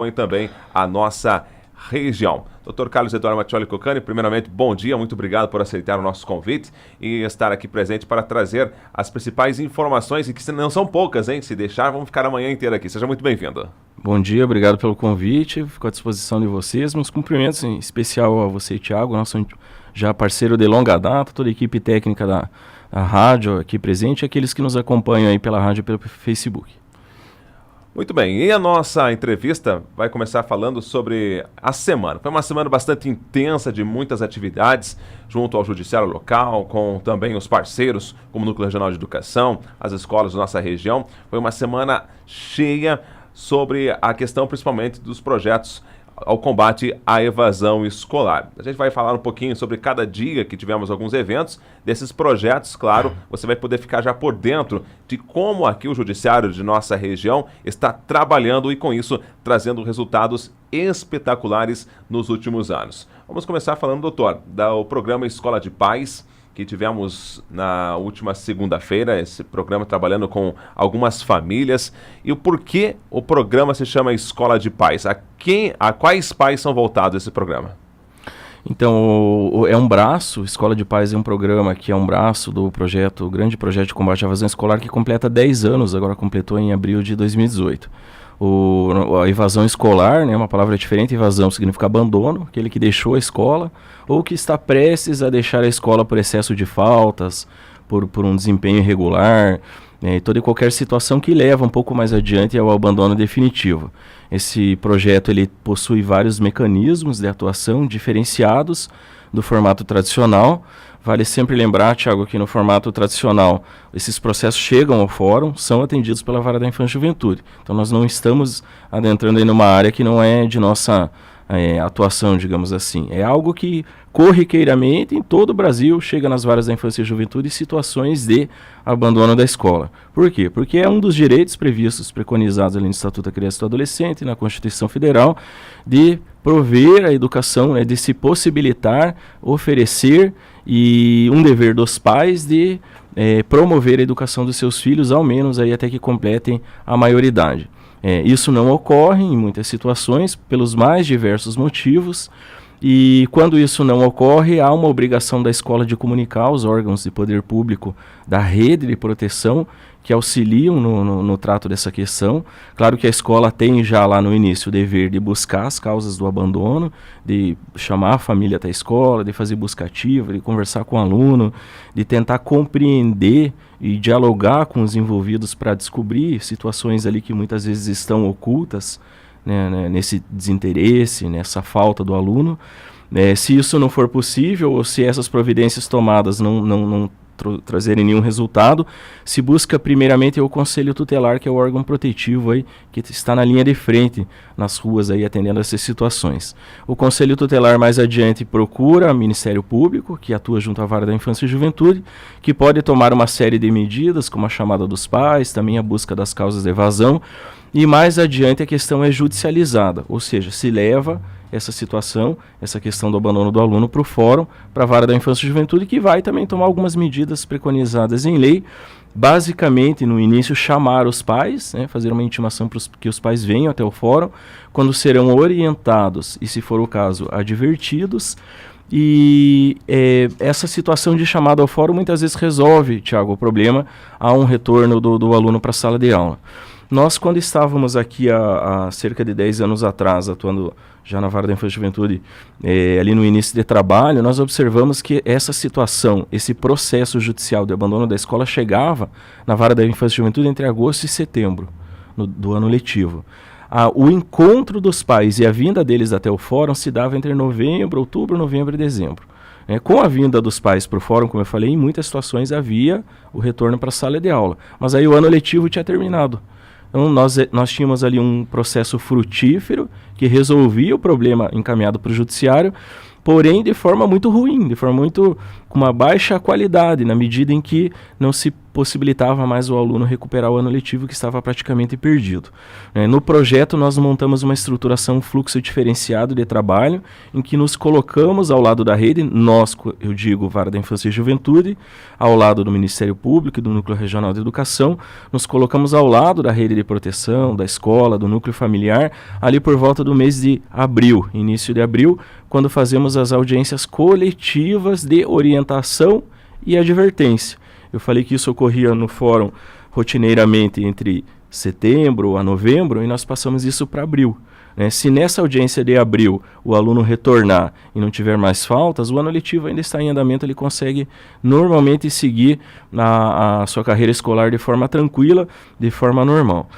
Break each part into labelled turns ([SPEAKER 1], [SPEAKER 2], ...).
[SPEAKER 1] e também a nossa região. Dr. Carlos Eduardo Mattioli Cocani, primeiramente, bom dia, muito obrigado por aceitar o nosso convite e estar aqui presente para trazer as principais informações, e que não são poucas, hein? Se deixar, vamos ficar a manhã inteira aqui. Seja muito bem-vindo.
[SPEAKER 2] Bom dia, obrigado pelo convite, fico à disposição de vocês. Meus cumprimentos em especial a você, Thiago, nosso já parceiro de longa data, toda a equipe técnica da rádio aqui presente e aqueles que nos acompanham aí pela rádio e pelo Facebook.
[SPEAKER 1] Muito bem, e a nossa entrevista vai começar falando sobre a semana. Foi uma semana bastante intensa, de muitas atividades, junto ao judiciário local, com também os parceiros, como o Núcleo Regional de Educação, as escolas da nossa região. Foi uma semana cheia sobre a questão, principalmente, dos projetos ao combate à evasão escolar. A gente vai falar um pouquinho sobre cada dia que tivemos alguns eventos, desses projetos, claro, você vai poder ficar já por dentro de como aqui o judiciário de nossa região está trabalhando e com isso trazendo resultados espetaculares nos últimos anos. Vamos começar falando, doutor, do programa Escola de Paz, que tivemos na última segunda-feira, esse programa trabalhando com algumas famílias. E o porquê o programa se chama Escola de Paz? A quais pais são voltados esse programa?
[SPEAKER 2] Então, é um braço, Escola de Paz é um programa que é um braço do projeto, o grande projeto de combate à evasão escolar, que completa 10 anos, agora completou em abril de 2018. A evasão escolar, né, uma palavra diferente, evasão significa abandono, aquele que deixou a escola ou que está prestes a deixar a escola por excesso de faltas, por um desempenho irregular, né, e toda e qualquer situação que leva um pouco mais adiante ao abandono definitivo. Esse projeto ele possui vários mecanismos de atuação diferenciados do formato tradicional. Vale sempre lembrar, Thiago, que no formato tradicional, esses processos chegam ao fórum, são atendidos pela Vara da Infância e Juventude. Então nós não estamos adentrando aí numa área que não é de nossa atuação, digamos assim. É algo que corriqueiramente em todo o Brasil chega nas varas da infância e juventude situações de abandono da escola. Por quê? Porque é um dos direitos previstos, preconizados ali no Estatuto da Criança e do Adolescente, na Constituição Federal, de prover a educação, né, de se possibilitar, oferecer, e um dever dos pais de promover a educação dos seus filhos, ao menos aí até que completem a maioridade. Isso não ocorre em muitas situações, pelos mais diversos motivos, e quando isso não ocorre, há uma obrigação da escola de comunicar aos órgãos de poder público da rede de proteção que auxiliam no trato dessa questão. Claro que a escola tem já lá no início o dever de buscar as causas do abandono, de chamar a família até a escola, de fazer busca ativa, de conversar com o aluno, de tentar compreender e dialogar com os envolvidos para descobrir situações ali que muitas vezes estão ocultas, né, nesse desinteresse, nessa falta do aluno. Se isso não for possível, ou se essas providências tomadas não trazerem nenhum resultado, se busca primeiramente o Conselho Tutelar, que é o órgão protetivo aí, que está na linha de frente nas ruas aí atendendo essas situações. O Conselho Tutelar mais adiante procura o Ministério Público, que atua junto à Vara da Infância e Juventude, que pode tomar uma série de medidas, como a chamada dos pais, também a busca das causas de evasão, e mais adiante a questão é judicializada, ou seja, se leva essa situação, essa questão do abandono do aluno para o fórum, para a Vara da Infância e Juventude, que vai também tomar algumas medidas preconizadas em lei, basicamente no início chamar os pais, né, fazer uma intimação para que os pais venham até o fórum, quando serão orientados e, se for o caso, advertidos. E essa situação de chamada ao fórum muitas vezes resolve, Thiago, o problema, há um retorno do aluno para a sala de aula. Nós, quando estávamos aqui há cerca de 10 anos atrás, atuando já na Vara da Infância e Juventude, ali no início de trabalho, nós observamos que essa situação, esse processo judicial de abandono da escola chegava na Vara da Infância e Juventude entre agosto e setembro do ano letivo. O encontro dos pais e a vinda deles até o fórum se dava entre outubro, novembro e dezembro. Com a vinda dos pais para o fórum, como eu falei, em muitas situações havia o retorno para a sala de aula, mas aí o ano letivo tinha terminado. Então nós tínhamos ali um processo frutífero que resolvia o problema encaminhado para o judiciário, porém de forma muito ruim, de forma muito com uma baixa qualidade, na medida em que não se possibilitava mais o aluno recuperar o ano letivo que estava praticamente perdido. No projeto nós montamos uma estruturação, um fluxo diferenciado de trabalho, em que nos colocamos ao lado da rede, nós, eu digo, Vara da Infância e Juventude, ao lado do Ministério Público e do Núcleo Regional de Educação, nos colocamos ao lado da rede de proteção, da escola, do núcleo familiar, ali por volta do mês de abril, início de abril, quando fazemos as audiências coletivas de orientação e advertência. Eu falei que isso ocorria no fórum rotineiramente entre setembro a novembro e nós passamos isso para abril. Se nessa audiência de abril o aluno retornar e não tiver mais faltas, o ano letivo ainda está em andamento, ele consegue normalmente seguir a sua carreira escolar de forma tranquila, de forma normal.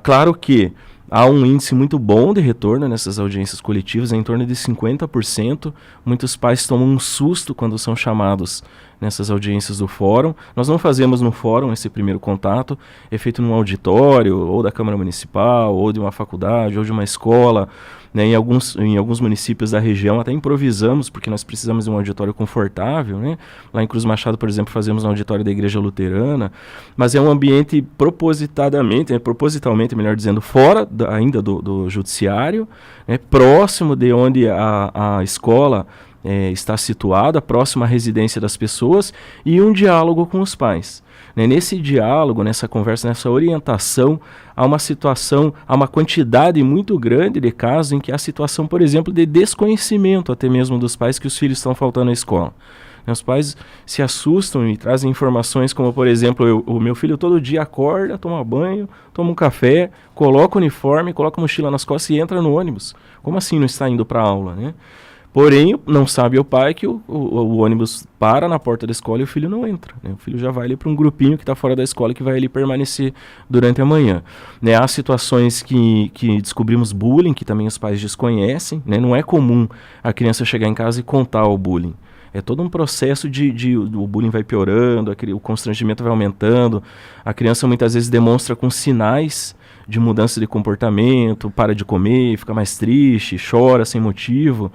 [SPEAKER 2] Claro que há um índice muito bom de retorno nessas audiências coletivas, em torno de 50%. Muitos pais tomam um susto quando são chamados nessas audiências do fórum. Nós não fazemos no fórum esse primeiro contato, é feito num auditório, ou da Câmara Municipal, ou de uma faculdade, ou de uma escola. Em alguns municípios da região até improvisamos, porque nós precisamos de um auditório confortável. Lá em Cruz Machado, por exemplo, fazemos um auditório da Igreja Luterana, mas é um ambiente propositalmente, melhor dizendo, fora ainda do judiciário, próximo de onde a escola está situada, próximo à residência das pessoas, e um diálogo com os pais. Nesse diálogo, nessa conversa, nessa orientação, há uma situação, há uma quantidade muito grande de casos em que há situação, por exemplo, de desconhecimento até mesmo dos pais que os filhos estão faltando à escola. Os pais se assustam e trazem informações como, por exemplo, o meu filho todo dia acorda, toma banho, toma um café, coloca o uniforme, coloca a mochila nas costas e entra no ônibus. Como assim não está indo para a aula, Porém, não sabe o pai que o ônibus para na porta da escola e o filho não entra. O filho já vai ali para um grupinho que está fora da escola que vai ali permanecer durante a manhã. Há situações que descobrimos bullying, que também os pais desconhecem. Não é comum a criança chegar em casa e contar o bullying. É todo um processo o bullying vai piorando, o constrangimento vai aumentando. A criança muitas vezes demonstra com sinais de mudança de comportamento, para de comer, fica mais triste, chora sem motivo.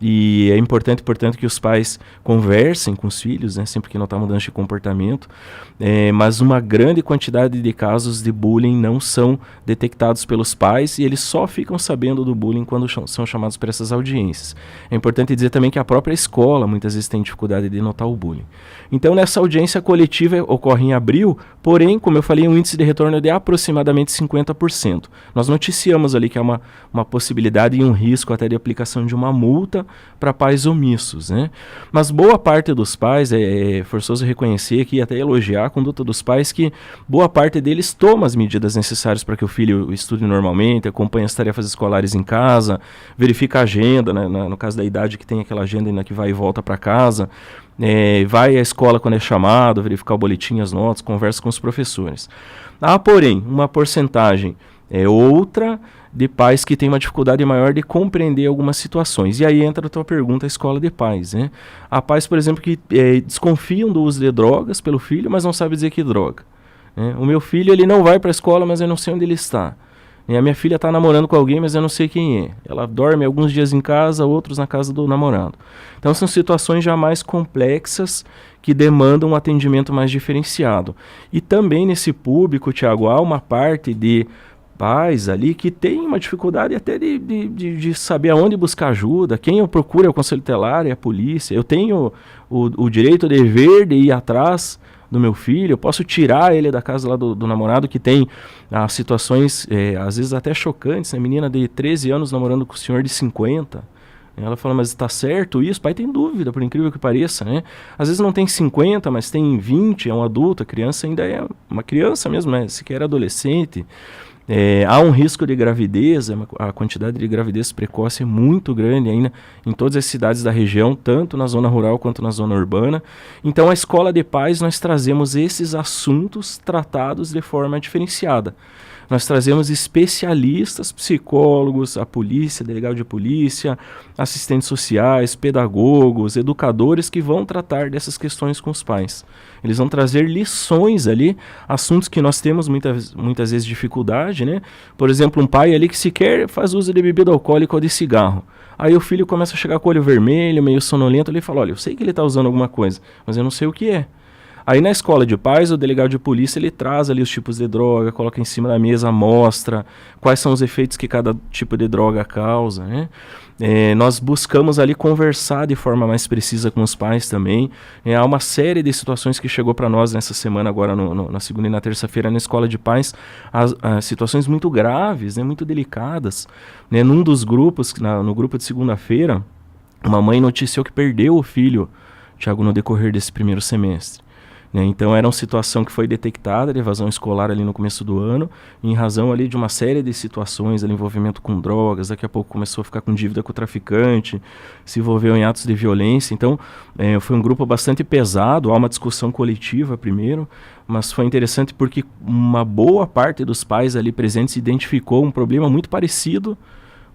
[SPEAKER 2] E é importante, portanto, que os pais conversem com os filhos, sempre que notar mudança de comportamento. Mas uma grande quantidade de casos de bullying não são detectados pelos pais e eles só ficam sabendo do bullying quando são chamados para essas audiências. É importante dizer também que a própria escola muitas vezes tem dificuldade de notar o bullying. Então, nessa audiência coletiva ocorre em abril, porém, como eu falei, um índice de retorno de aproximadamente 50%. Nós noticiamos ali que há uma possibilidade e um risco até de aplicação de uma multa para pais omissos, Mas boa parte dos pais, é forçoso reconhecer aqui, até elogiar a conduta dos pais, que boa parte deles toma as medidas necessárias para que o filho estude normalmente, acompanhe as tarefas escolares em casa, verifica a agenda, no caso da idade que tem aquela agenda ainda que vai e volta para casa, vai à escola quando é chamado, verificar o boletim, as notas, conversa com os professores. Há, porém, uma porcentagem outra de pais que têm uma dificuldade maior de compreender algumas situações. E aí entra a tua pergunta, a escola de pais. Há pais, por exemplo, que desconfiam do uso de drogas pelo filho, mas não sabem dizer que droga. O meu filho ele não vai para a escola, mas eu não sei onde ele está. A minha filha está namorando com alguém, mas eu não sei quem é. Ela dorme alguns dias em casa, outros na casa do namorado. Então são situações já mais complexas que demandam um atendimento mais diferenciado. E também nesse público, Tiago, há uma parte de pais ali que tem uma dificuldade até de saber aonde buscar ajuda, quem eu procuro é o conselho tutelar, é a polícia, eu tenho o direito, o dever de ir atrás do meu filho, eu posso tirar ele da casa lá do namorado, que tem situações às vezes até chocantes, menina de 13 anos namorando com o senhor de 50, ela fala, mas está certo isso? O pai tem dúvida, por incrível que pareça, Às vezes não tem 50, mas tem 20, é um adulto, a criança ainda é uma criança mesmo, sequer adolescente. Há um risco de gravidez, a quantidade de gravidez precoce é muito grande ainda em todas as cidades da região, tanto na zona rural quanto na zona urbana. Então, a escola de pais, nós trazemos esses assuntos tratados de forma diferenciada. Nós trazemos especialistas, psicólogos, a polícia, delegado de polícia, assistentes sociais, pedagogos, educadores que vão tratar dessas questões com os pais. Eles vão trazer lições ali, assuntos que nós temos muitas vezes dificuldade, Por exemplo, um pai ali que sequer faz uso de bebida alcoólica ou de cigarro. Aí o filho começa a chegar com o olho vermelho, meio sonolento, ele fala, olha, eu sei que ele está usando alguma coisa, mas eu não sei o que é. Aí na escola de pais, o delegado de polícia, ele traz ali os tipos de droga, coloca em cima da mesa, mostra quais são os efeitos que cada tipo de droga causa, né? Nós buscamos ali conversar de forma mais precisa com os pais também. Há uma série de situações que chegou para nós nessa semana, agora na segunda e na terça-feira, na escola de pais, as situações muito graves, né, muito delicadas. Né? Num dos grupos, no grupo de segunda-feira, uma mãe noticiou que perdeu o filho, Tiago, no decorrer desse primeiro semestre. Então era uma situação que foi detectada de evasão escolar ali no começo do ano, em razão ali de uma série de situações, ali, envolvimento com drogas, daqui a pouco começou a ficar com dívida com o traficante, se envolveu em atos de violência. Então foi um grupo bastante pesado, há uma discussão coletiva primeiro, mas foi interessante porque uma boa parte dos pais ali presentes identificou um problema muito parecido,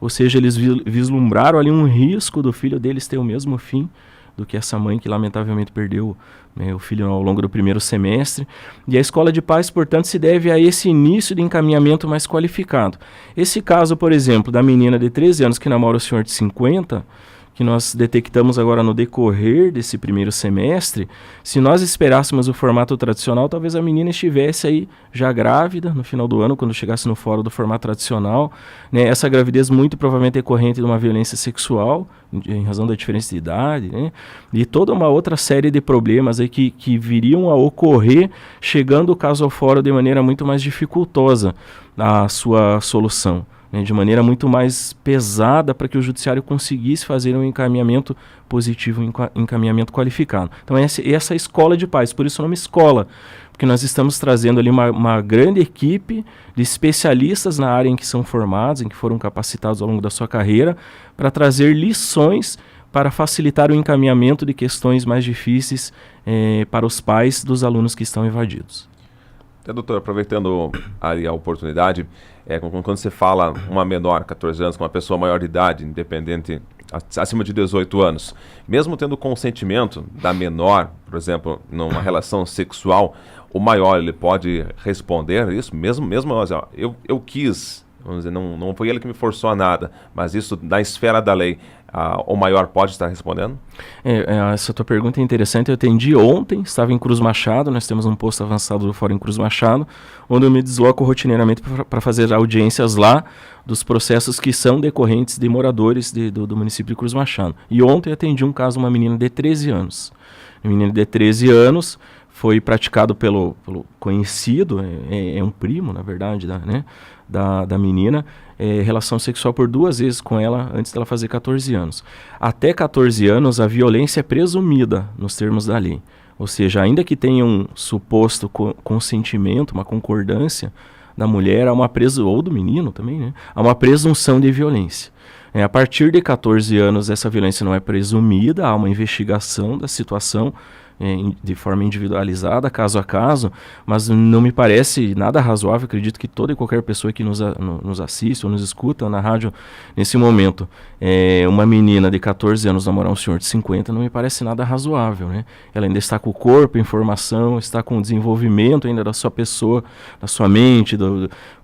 [SPEAKER 2] ou seja, eles vislumbraram ali um risco do filho deles ter o mesmo fim do que essa mãe que lamentavelmente perdeu, né, o filho ao longo do primeiro semestre. E a escola de pais, portanto, se deve a esse início de encaminhamento mais qualificado. Esse caso, por exemplo, da menina de 13 anos que namora o senhor de 50, que nós detectamos agora no decorrer desse primeiro semestre, se nós esperássemos o formato tradicional, talvez a menina estivesse aí já grávida no final do ano, quando chegasse no fórum do formato tradicional. Né? Essa gravidez muito provavelmente decorrente de uma violência sexual, em razão da diferença de idade, né? E toda uma outra série de problemas aí que viriam a ocorrer, chegando o caso ao fórum de maneira muito mais dificultosa a sua solução. De maneira muito mais pesada para que o judiciário conseguisse fazer um encaminhamento positivo, um encaminhamento qualificado. Então essa escola de pais, por isso o nome escola, porque nós estamos trazendo ali uma grande equipe de especialistas na área em que são formados, em que foram capacitados ao longo da sua carreira, para trazer lições para facilitar o encaminhamento de questões mais difíceis para os pais dos alunos que estão evadidos.
[SPEAKER 1] Doutor, aproveitando aí a oportunidade, quando você fala uma menor, 14 anos, com uma pessoa maior de idade, independente, acima de 18 anos, mesmo tendo consentimento da menor, por exemplo, numa relação sexual, o maior ele pode responder isso? Mesmo eu quis, vamos dizer, não foi ele que me forçou a nada, mas isso na esfera da lei, o maior pode estar respondendo?
[SPEAKER 2] Essa tua pergunta é interessante. Eu atendi ontem, estava em Cruz Machado, nós temos um posto avançado do Fórum em Cruz Machado, onde eu me desloco rotineiramente para fazer audiências lá dos processos que são decorrentes de moradores do município de Cruz Machado. E ontem eu atendi um caso, uma menina de 13 anos. Uma menina de 13 anos foi praticado pelo conhecido, é um primo, na verdade, da menina, relação sexual por 2 vezes com ela antes dela fazer 14 anos. Até 14 anos, a violência é presumida nos termos da lei. Ou seja, ainda que tenha um suposto consentimento, uma concordância da mulher, ou do menino também, né? Há uma presunção de violência. A partir de 14 anos, essa violência não é presumida, há uma investigação da situação de forma individualizada, caso a caso, mas não me parece nada razoável. Acredito que toda e qualquer pessoa que nos assiste ou nos escuta na rádio nesse momento, uma menina de 14 anos namorar um senhor de 50, não me parece nada razoável, né? Ela ainda está com o corpo em formação, está com o desenvolvimento ainda da sua pessoa, da sua mente,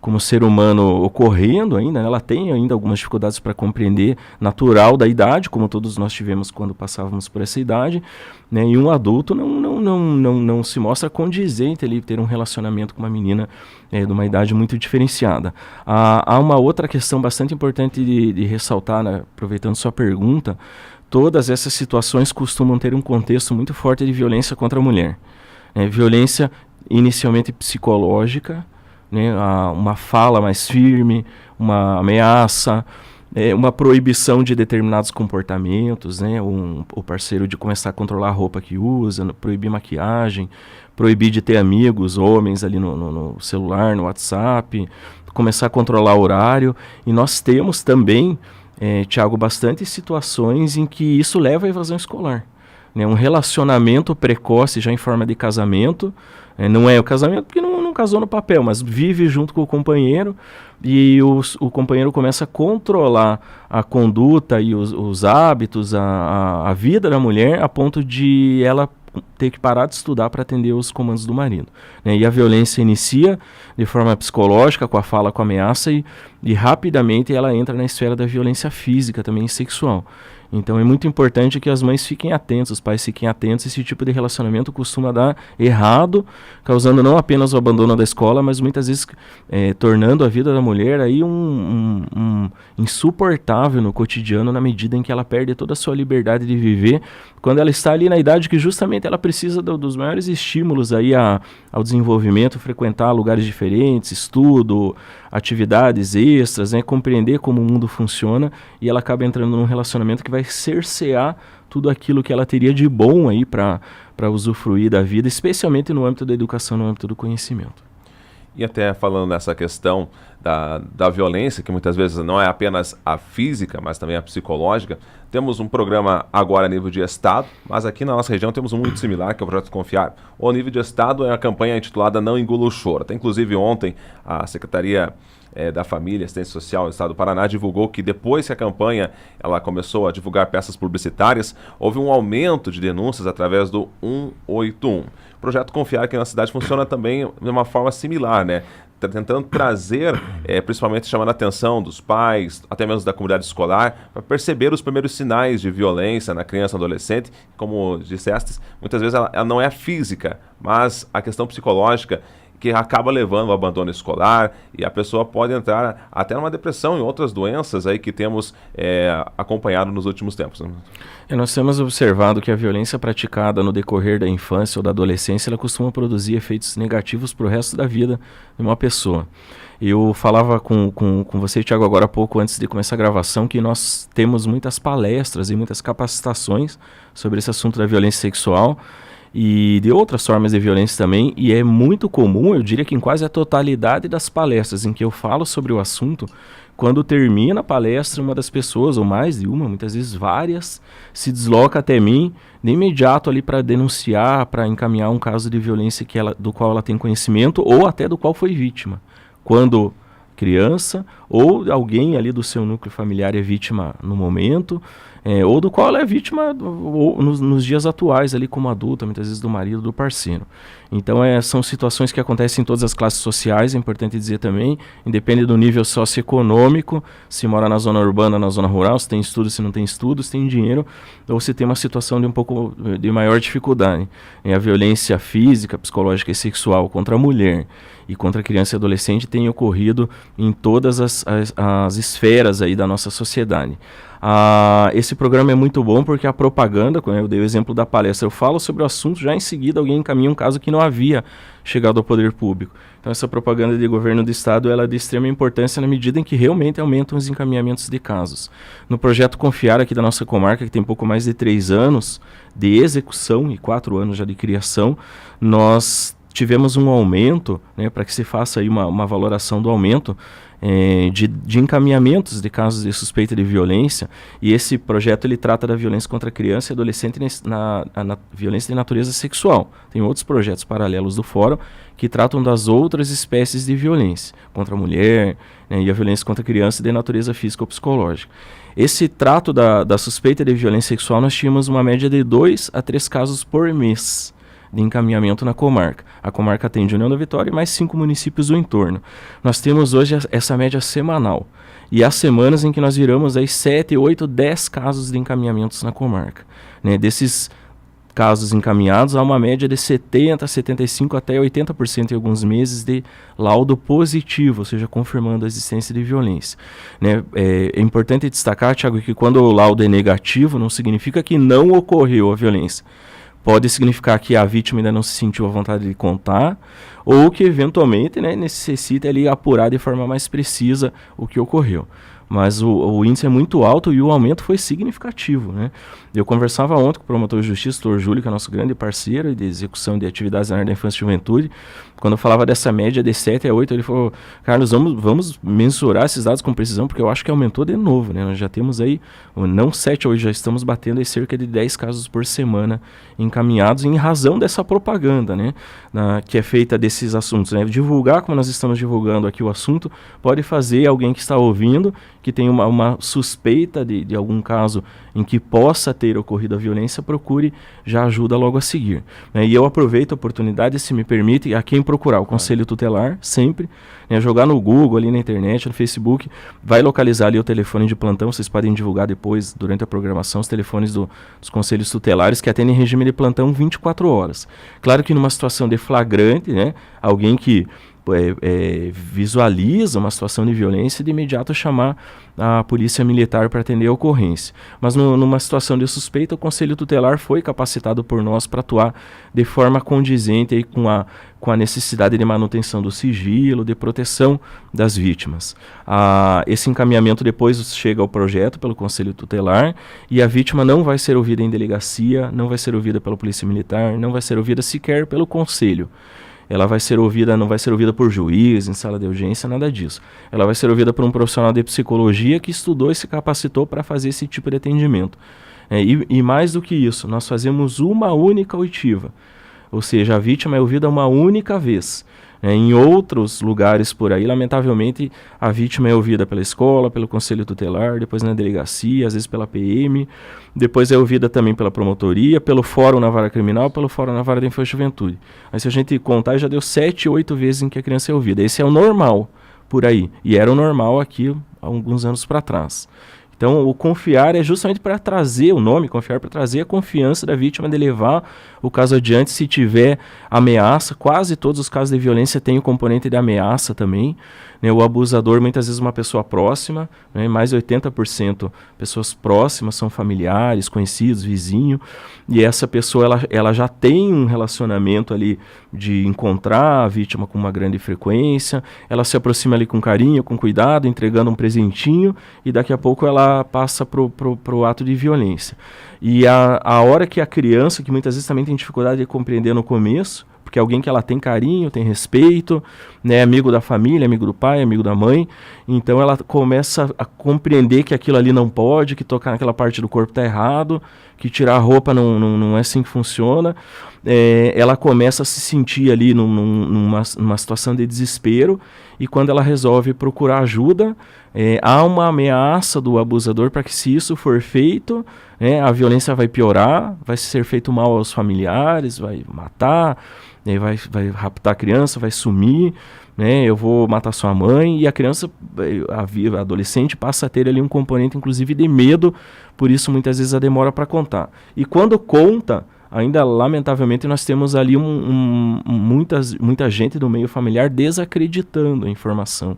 [SPEAKER 2] como ser humano ocorrendo ainda, né? Ela tem ainda algumas dificuldades para compreender, natural da idade, como todos nós tivemos quando passávamos por essa idade, né? E um adulto não se mostra condizente ele ter um relacionamento com uma menina de uma idade muito diferenciada. Há uma outra questão bastante importante de ressaltar, né? Aproveitando sua pergunta, todas essas situações costumam ter um contexto muito forte de violência contra a mulher. Violência inicialmente psicológica, né? Uma fala mais firme, uma ameaça, uma proibição de determinados comportamentos, né? O parceiro de começar a controlar a roupa que usa, proibir maquiagem, proibir de ter amigos, homens ali no celular, no WhatsApp, começar a controlar o horário. E nós temos também, Tiago, bastante situações em que isso leva à evasão escolar. Né? Um relacionamento precoce já em forma de casamento, não é o casamento porque não casou no papel, mas vive junto com o companheiro, e o companheiro começa a controlar a conduta e os hábitos, a vida da mulher, a ponto de ela ter que parar de estudar para atender os comandos do marido, né? E a violência inicia de forma psicológica, com a fala, com a ameaça, e rapidamente ela entra na esfera da violência física também, sexual. Então é muito importante que as mães fiquem atentas, os pais fiquem atentos. Esse tipo de relacionamento costuma dar errado, causando não apenas o abandono da escola, mas muitas vezes tornando a vida da mulher aí um insuportável no cotidiano, na medida em que ela perde toda a sua liberdade de viver, quando ela está ali na idade que justamente ela precisa dos maiores estímulos aí ao desenvolvimento, frequentar lugares diferentes, estudo, atividades extras, né, compreender como o mundo funciona, e ela acaba entrando num relacionamento que vai cercear tudo aquilo que ela teria de bom aí para usufruir da vida, especialmente no âmbito da educação, no âmbito do conhecimento.
[SPEAKER 1] E até falando nessa questão da violência, que muitas vezes não é apenas a física, mas também a psicológica, temos um programa agora a nível de Estado, mas aqui na nossa região temos um muito similar, que é o Projeto Confiar. O nível de Estado é a campanha intitulada Não Engula o Choro. Até inclusive ontem a Secretaria da Família e Assistência Social do Estado do Paraná divulgou que depois que a campanha ela começou a divulgar peças publicitárias, houve um aumento de denúncias através do 181. O Projeto Confiar aqui na cidade funciona também de uma forma similar, né? Tentando trazer, principalmente chamando a atenção dos pais, até mesmo da comunidade escolar, para perceber os primeiros sinais de violência na criança e no adolescente. Como disseste, muitas vezes ela não é física, mas a questão psicológica, que acaba levando ao abandono escolar, e a pessoa pode entrar até numa depressão e outras doenças aí que temos acompanhado nos últimos tempos, né?
[SPEAKER 2] Nós temos observado que a violência praticada no decorrer da infância ou da adolescência, ela costuma produzir efeitos negativos para o resto da vida de uma pessoa. Eu falava com você, Thiago, agora há pouco, antes de começar a gravação, que nós temos muitas palestras e muitas capacitações sobre esse assunto da violência sexual, e de outras formas de violência também, e é muito comum, eu diria que em quase a totalidade das palestras em que eu falo sobre o assunto, quando termina a palestra, uma das pessoas, ou mais de uma, muitas vezes várias, se desloca até mim de imediato ali para denunciar, para encaminhar um caso de violência do qual ela tem conhecimento, ou até do qual foi vítima. Quando criança, ou alguém ali do seu núcleo familiar é vítima no momento, ou do qual ela é vítima nos dias atuais, ali como adulta, muitas vezes do marido, do parceiro. Então são situações que acontecem em todas as classes sociais, é importante dizer também, independe do nível socioeconômico, se mora na zona urbana, na zona rural, se tem estudo, se não tem estudo, se tem dinheiro, ou se tem uma situação de um pouco de maior dificuldade. A violência física, psicológica e sexual contra a mulher e contra a criança e adolescente tem ocorrido em todas as esferas aí da nossa sociedade. Esse programa é muito bom porque a propaganda, eu dei o exemplo da palestra, eu falo sobre o assunto, já em seguida alguém encaminha um caso que não havia chegado ao poder público. Então essa propaganda de governo do estado ela é de extrema importância na medida em que realmente aumentam os encaminhamentos de casos. No projeto Confiar aqui da nossa comarca, que tem pouco mais de 3 anos de execução e 4 anos já de criação, nós tivemos um aumento, né, para que se faça aí uma valoração do aumento de encaminhamentos de casos de suspeita de violência, e esse projeto ele trata da violência contra a criança e adolescente na violência de natureza sexual. Tem outros projetos paralelos do fórum que tratam das outras espécies de violência contra a mulher, né, e a violência contra a criança de natureza física ou psicológica. Esse trato da suspeita de violência sexual, nós tínhamos uma média de 2 a 3 casos por mês de encaminhamento na comarca. A comarca atende União da Vitória e mais 5 municípios do entorno. Nós temos hoje essa média semanal. E há semanas em que nós viramos aí 7, 8, 10 casos de encaminhamentos na comarca. Né? Desses casos encaminhados, há uma média de 70%, 75% até 80% em alguns meses de laudo positivo, ou seja, confirmando a existência de violência. Né? É importante destacar, Thiago, que quando o laudo é negativo, não significa que não ocorreu a violência. Pode significar que a vítima ainda não se sentiu à vontade de contar, ou que eventualmente, né, necessita ali apurar de forma mais precisa o que ocorreu. Mas o índice é muito alto e o aumento foi significativo, né? Eu conversava ontem com o promotor de justiça, o doutor Júlio, que é nosso grande parceiro de execução de atividades na área da infância e juventude. Quando eu falava dessa média de 7 a 8, ele falou: Carlos, vamos mensurar esses dados com precisão, porque eu acho que aumentou de novo, né? Nós já temos aí, não 7 a 8, já estamos batendo aí cerca de 10 casos por semana encaminhados em razão dessa propaganda, né? Que é feita desses assuntos, né? Divulgar como nós estamos divulgando aqui o assunto pode fazer alguém que está ouvindo que tem uma suspeita de algum caso em que possa ter ocorrido a violência, procure já ajuda logo a seguir. Né? E eu aproveito a oportunidade, se me permite, a quem procurar o Conselho Tutelar, sempre, né? Jogar no Google, ali na internet, no Facebook, vai localizar ali o telefone de plantão, vocês podem divulgar depois, durante a programação, os telefones dos Conselhos Tutelares, que atendem em regime de plantão 24 horas. Claro que numa situação de flagrante, né? Alguém que visualiza uma situação de violência, de imediato chamar a polícia militar para atender a ocorrência. Mas numa situação de suspeita, o Conselho Tutelar foi capacitado por nós para atuar de forma condizente aí com a necessidade de manutenção do sigilo, de proteção das vítimas. Esse encaminhamento depois chega ao projeto pelo Conselho Tutelar e a vítima não vai ser ouvida em delegacia, não vai ser ouvida pela polícia militar, não vai ser ouvida sequer pelo Conselho. Ela vai ser ouvida, não vai ser ouvida por juiz, em sala de audiência, nada disso. Ela vai ser ouvida por um profissional de psicologia que estudou e se capacitou para fazer esse tipo de atendimento. E mais do que isso, nós fazemos uma única oitiva. Ou seja, a vítima é ouvida uma única vez. Em outros lugares por aí, lamentavelmente, a vítima é ouvida pela escola, pelo Conselho Tutelar, depois na delegacia, às vezes pela PM, depois é ouvida também pela promotoria, pelo Fórum na Vara Criminal, pelo Fórum na Vara da Infância e Juventude. Aí se a gente contar, já deu 7, 8 vezes em que a criança é ouvida. Esse é o normal por aí, e era o normal aqui há alguns anos para trás. Então, o confiar é justamente para trazer o nome, confiar para trazer a confiança da vítima de levar o caso adiante se tiver ameaça. Quase todos os casos de violência têm o componente de ameaça também. Né? O abusador, muitas vezes, uma pessoa próxima, né? Mais de 80% pessoas próximas, são familiares, conhecidos, vizinhos. E essa pessoa, ela já tem um relacionamento ali de encontrar a vítima com uma grande frequência. Ela se aproxima ali com carinho, com cuidado, entregando um presentinho e daqui a pouco ela passa pro ato de violência. E a hora que a criança, que muitas vezes também tem dificuldade de compreender no começo, porque é alguém que ela tem carinho, tem respeito, né, amigo da família, amigo do pai, amigo da mãe, então ela começa a compreender que aquilo ali não pode, que tocar naquela parte do corpo está errado, que tirar a roupa não é assim que funciona. Ela começa a se sentir ali numa situação de desespero, e quando ela resolve procurar ajuda, há uma ameaça do abusador para que, se isso for feito, a violência vai piorar, vai ser feito mal aos familiares, vai matar, vai raptar a criança, vai sumir, eu vou matar sua mãe. E a criança, a adolescente, passa a ter ali um componente inclusive de medo, por isso muitas vezes a demora para contar. E quando conta, ainda lamentavelmente nós temos ali muita gente do meio familiar desacreditando a informação.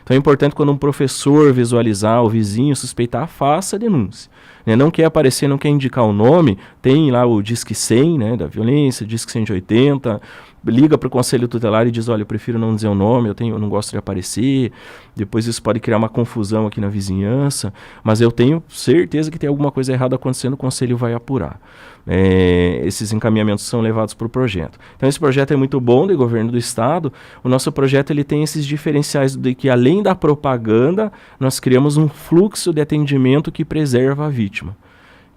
[SPEAKER 2] Então é importante, quando um professor visualizar, o vizinho suspeitar, faça a denúncia. Não quer aparecer, não quer indicar o nome, tem lá o Disque 100, da violência, Disque 180, liga para o Conselho Tutelar e diz: olha, eu prefiro não dizer o nome, eu não gosto de aparecer. Depois isso pode criar uma confusão aqui na vizinhança, mas eu tenho certeza que tem alguma coisa errada acontecendo, o Conselho vai apurar. Esses encaminhamentos são levados para o projeto. Então esse projeto é muito bom, do governo do estado. O nosso projeto, ele tem esses diferenciais de que, além da propaganda, nós criamos um fluxo de atendimento que preserva a vítima,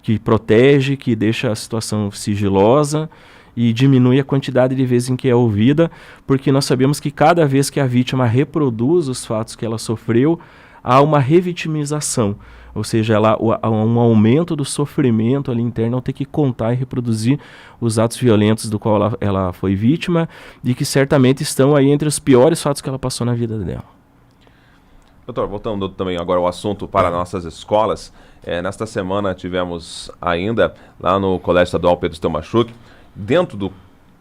[SPEAKER 2] que protege, que deixa a situação sigilosa e diminui a quantidade de vezes em que é ouvida, porque nós sabemos que cada vez que a vítima reproduz os fatos que ela sofreu, há uma revitimização. Ou seja, há um aumento do sofrimento ali interno ao ter que contar e reproduzir os atos violentos do qual ela foi vítima, e que certamente estão aí entre os piores fatos que ela passou na vida dela.
[SPEAKER 1] Doutor, voltando também agora ao assunto para nossas escolas, nesta semana tivemos ainda, lá no Colégio Estadual Pedro Stelmachuk, dentro do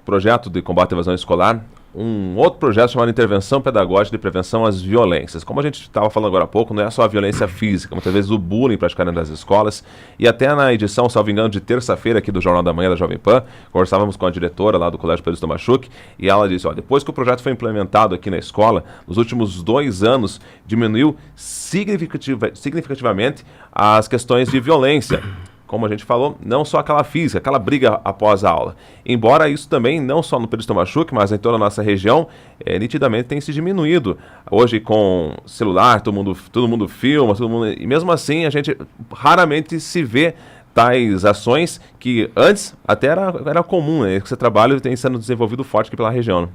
[SPEAKER 1] projeto de combate à evasão escolar, um outro projeto chamado Intervenção Pedagógica de Prevenção às Violências. Como a gente estava falando agora há pouco, não é só a violência física, muitas vezes o bullying praticado nas escolas. E até na edição, salvo engano, de terça-feira aqui do Jornal da Manhã da Jovem Pan, conversávamos com a diretora lá do Colégio Pedro Stelmachuk, e ela disse: depois que o projeto foi implementado aqui na escola, nos últimos 2 anos, diminuiu significativamente as questões de violência. Como a gente falou, não só aquela física, aquela briga após a aula. Embora isso também, não só no Pedro Stelmachuk, mas em toda a nossa região, nitidamente tem se diminuído. Hoje, com celular, todo mundo filma, e mesmo assim a gente raramente se vê tais ações que antes até era comum, que esse trabalho tem sendo desenvolvido forte aqui pela região.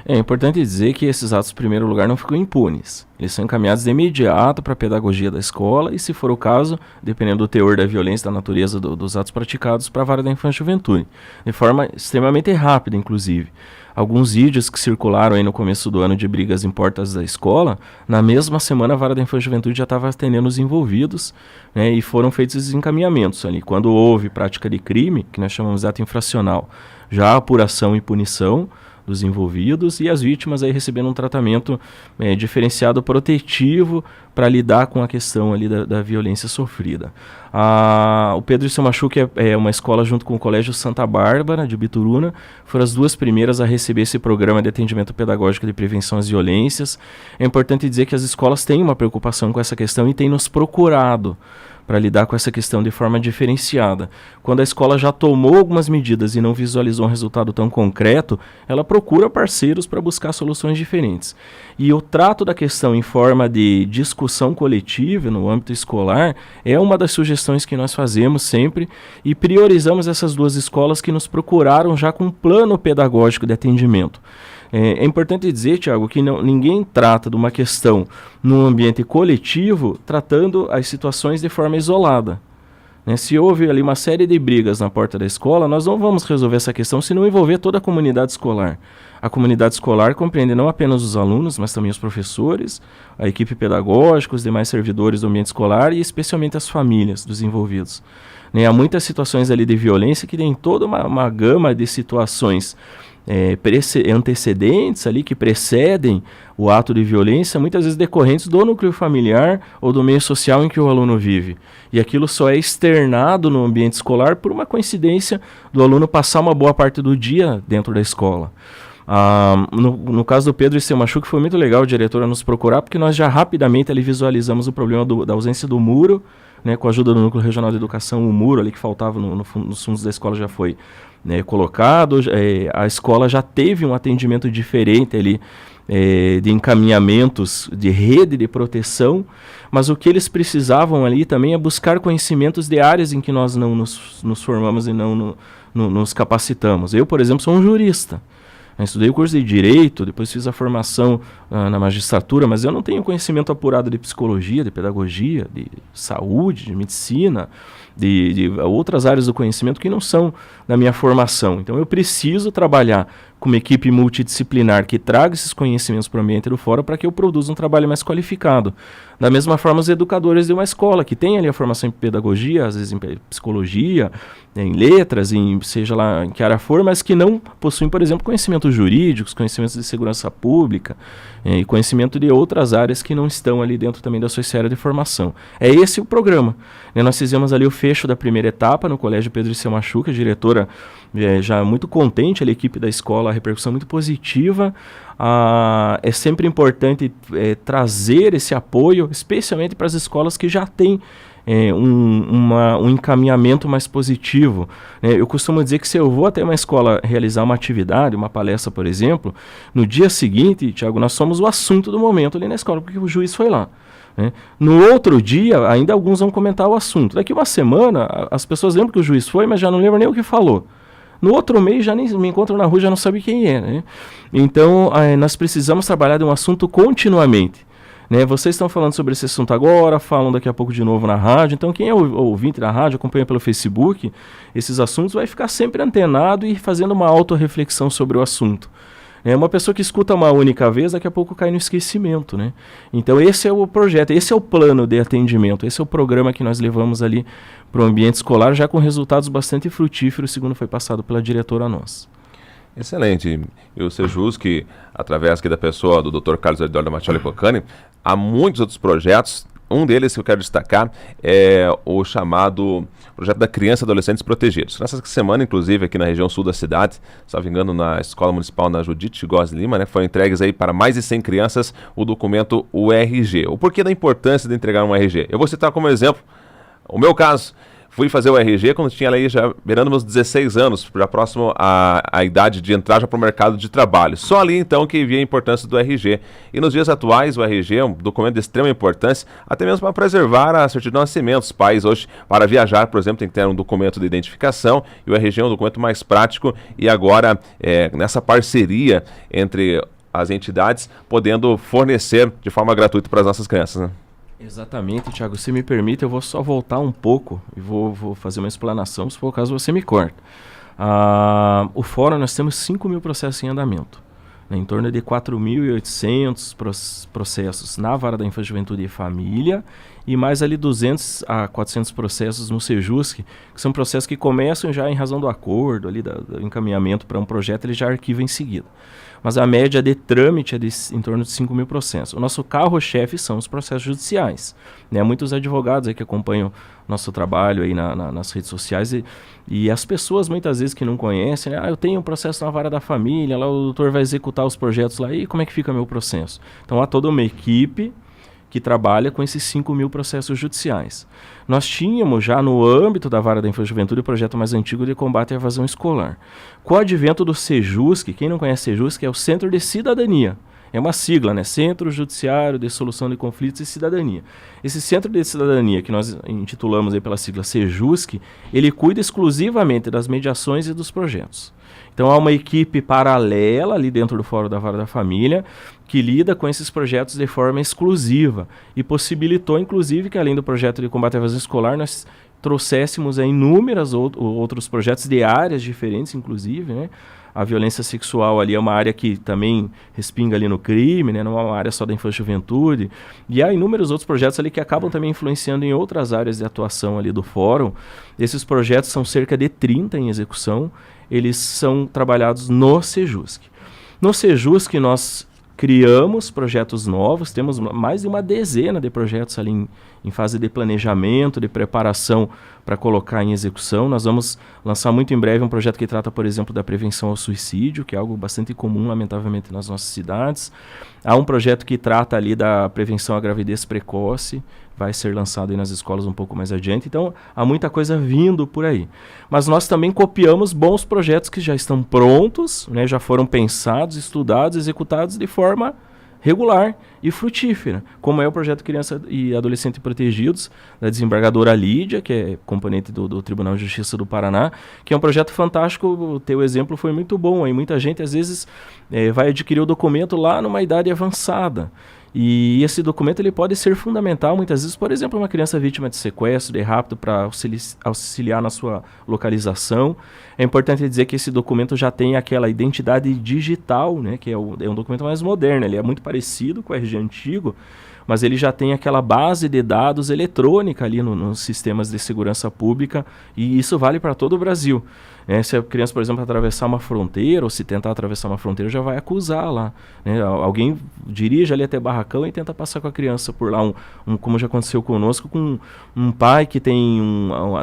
[SPEAKER 2] É importante dizer que esses atos, em primeiro lugar, não ficam impunes. Eles são encaminhados de imediato para a pedagogia da escola e, se for o caso, dependendo do teor da violência, da natureza dos atos praticados, para a vara da infância e juventude. De forma extremamente rápida, inclusive. Alguns vídeos que circularam aí no começo do ano de brigas em portas da escola, na mesma semana a vara da infância e juventude já estava atendendo os envolvidos, né, e foram feitos esses encaminhamentos ali. Quando houve prática de crime, que nós chamamos de ato infracional, já a apuração e punição dos envolvidos e as vítimas aí recebendo um tratamento diferenciado protetivo para lidar com a questão ali da violência sofrida. O Pedro Se Machuque é uma escola junto com o Colégio Santa Bárbara de Bituruna, foram as duas primeiras a receber esse programa de atendimento pedagógico de prevenção às violências. É importante dizer que as escolas têm uma preocupação com essa questão e têm nos procurado para lidar com essa questão de forma diferenciada. Quando a escola já tomou algumas medidas e não visualizou um resultado tão concreto, ela procura parceiros para buscar soluções diferentes. E o trato da questão em forma de discussão coletiva no âmbito escolar é uma das sugestões que nós fazemos sempre e priorizamos essas duas escolas que nos procuraram já com um plano pedagógico de atendimento. É importante dizer, Tiago, que ninguém trata de uma questão num ambiente coletivo tratando as situações de forma isolada. Se houve ali uma série de brigas na porta da escola, nós não vamos resolver essa questão se não envolver toda a comunidade escolar. A comunidade escolar compreende não apenas os alunos, mas também os professores, a equipe pedagógica, os demais servidores do ambiente escolar e especialmente as famílias dos envolvidos. Há muitas situações ali de violência que tem toda uma gama de situações antecedentes ali que precedem o ato de violência, muitas vezes decorrentes do núcleo familiar ou do meio social em que o aluno vive. E aquilo só é externado no ambiente escolar por uma coincidência do aluno passar uma boa parte do dia dentro da escola. No caso do Pedro Se Machuque, foi muito legal o diretor a nos procurar, porque nós já rapidamente ali visualizamos o problema da ausência do muro, né, com a ajuda do Núcleo Regional de Educação, o muro ali que faltava nos fundos da escola já foi colocado. A escola já teve um atendimento diferente ali, de encaminhamentos de rede de proteção, mas o que eles precisavam ali também é buscar conhecimentos de áreas em que nós não nos formamos e não nos capacitamos. Eu, por exemplo, sou um jurista. Eu estudei o curso de Direito, depois fiz a formação na magistratura, mas eu não tenho conhecimento apurado de psicologia, de pedagogia, de saúde, de medicina, de outras áreas do conhecimento que não são da minha formação. Então eu preciso trabalhar com uma equipe multidisciplinar que traga esses conhecimentos para o ambiente do fórum para que eu produza um trabalho mais qualificado. Da mesma forma, os educadores de uma escola, que tem ali a formação em pedagogia, às vezes em psicologia, em letras, seja lá em que área for, mas que não possuem, por exemplo, conhecimentos jurídicos, conhecimentos de segurança pública, e conhecimento de outras áreas que não estão ali dentro também da sua esfera de formação. É esse o programa. Nós fizemos ali o fecho da primeira etapa no Colégio Pedro Se Machuque, a diretora já muito contente, a equipe da escola, a repercussão muito positiva. É sempre importante trazer esse apoio, especialmente para as escolas que já têm um encaminhamento mais positivo. Eu costumo dizer que se eu vou até uma escola realizar uma atividade, uma palestra, por exemplo, no dia seguinte, Tiago, nós somos o assunto do momento ali na escola, porque o juiz foi lá. No outro dia, ainda alguns vão comentar o assunto. Daqui uma semana, as pessoas lembram que o juiz foi, mas já não lembram nem o que falou. No outro mês, já nem me encontram na rua, já não sabem quem é. Então, nós precisamos trabalhar de um assunto continuamente. Vocês estão falando sobre esse assunto agora, falam daqui a pouco de novo na rádio. Então, quem é ouvinte da rádio, acompanha pelo Facebook, esses assuntos vai ficar sempre antenado e fazendo uma autorreflexão sobre o assunto. Uma pessoa que escuta uma única vez, daqui a pouco cai no esquecimento. Então, esse é o projeto, esse é o plano de atendimento, esse é o programa que nós levamos ali para o ambiente escolar, já com resultados bastante frutíferos, segundo foi passado pela diretora nossa.
[SPEAKER 1] Excelente. Eu sei justo que, através aqui da pessoa do Dr. Carlos Eduardo Macchioli Cocani, há muitos outros projetos. Um deles que eu quero destacar é o chamado Projeto da Criança e Adolescentes Protegidos. Nessa semana, inclusive, aqui na região sul da cidade, se não me engano, na Escola Municipal na Judite Góes Lima, foram entregues aí para mais de 100 crianças o documento URG. O porquê da importância de entregar um RG? Eu vou citar como exemplo o meu caso. fui fazer o RG quando tinha ali já beirando meus 16 anos, já próximo à idade de entrar já para o mercado de trabalho. Só ali então que vi a importância do RG. E nos dias atuais o RG é um documento de extrema importância, até mesmo para preservar a certidão de nascimento. Os pais hoje, para viajar, por exemplo, tem que ter um documento de identificação, e o RG é um documento mais prático, e agora nessa parceria entre as entidades, podendo fornecer de forma gratuita para as nossas crianças, né?
[SPEAKER 2] Exatamente, Thiago. Se me permite, eu vou só voltar um pouco e vou fazer uma explanação, se for o caso você me corta. O fórum, nós temos 5.000 processos em andamento, né, em torno de 4.800 processos na Vara da Infância, Juventude e Família, e mais ali 200 a 400 processos no Sejusc, que são processos que começam já em razão do acordo, ali do encaminhamento para um projeto, ele já arquiva em seguida. Mas a média de trâmite é em torno de 5.000 processos. O nosso carro-chefe são os processos judiciais, né? Muitos advogados aí que acompanham nosso trabalho aí nas redes sociais e as pessoas muitas vezes que não conhecem, né? Eu tenho um processo na Vara da Família, lá o doutor vai executar os projetos lá, e como é que fica meu processo? Então há toda uma equipe que trabalha com esses 5.000 processos judiciais. Nós tínhamos já no âmbito da Vara da Infância e Juventude o projeto mais antigo de combate à evasão escolar. Com o advento do Sejusc, quem não conhece Sejusc é o Centro de Cidadania. É uma sigla, né? Centro Judiciário de Solução de Conflitos e Cidadania. Esse Centro de Cidadania, que nós intitulamos aí pela sigla Sejusc, ele cuida exclusivamente das mediações e dos projetos. Então há uma equipe paralela ali dentro do Fórum da Vara da Família que lida com esses projetos de forma exclusiva e possibilitou, inclusive, que além do projeto de combate à evasão escolar, nós trouxéssemos inúmeros outros projetos de áreas diferentes, inclusive, né? A violência sexual ali é uma área que também respinga ali no crime, né? Não é uma área só da infância e juventude. E há inúmeros outros projetos ali que acabam também influenciando em outras áreas de atuação ali do fórum. Esses projetos são cerca de 30 em execução. Eles são trabalhados no Sejusc. No Sejusc nós criamos projetos novos, temos mais de uma dezena de projetos ali em fase de planejamento, de preparação para colocar em execução. Nós vamos lançar muito em breve um projeto que trata, por exemplo, da prevenção ao suicídio, que é algo bastante comum, lamentavelmente, nas nossas cidades. Há um projeto que trata ali da prevenção à gravidez precoce, vai ser lançado aí nas escolas um pouco mais adiante. Então, há muita coisa vindo por aí. Mas nós também copiamos bons projetos que já estão prontos, né, já foram pensados, estudados, executados de forma regular e frutífera, como é o projeto Criança e Adolescente Protegidos, da desembargadora Lídia, que é componente do Tribunal de Justiça do Paraná, que é um projeto fantástico. O teu exemplo foi muito bom. Aí muita gente, às vezes, vai adquirir o documento lá numa idade avançada. E esse documento ele pode ser fundamental, muitas vezes, por exemplo, uma criança vítima de sequestro, de rapto, para auxiliar na sua localização. É importante dizer que esse documento já tem aquela identidade digital, né, que é um documento mais moderno. Ele é muito parecido com o RG antigo, mas ele já tem aquela base de dados eletrônica ali nos sistemas de segurança pública, e isso vale para todo o Brasil. Se a criança, por exemplo, atravessar uma fronteira, ou se tentar atravessar uma fronteira, já vai acusar lá, né? Alguém dirige ali até Barracão e tenta passar com a criança por lá, como já aconteceu conosco, com um pai que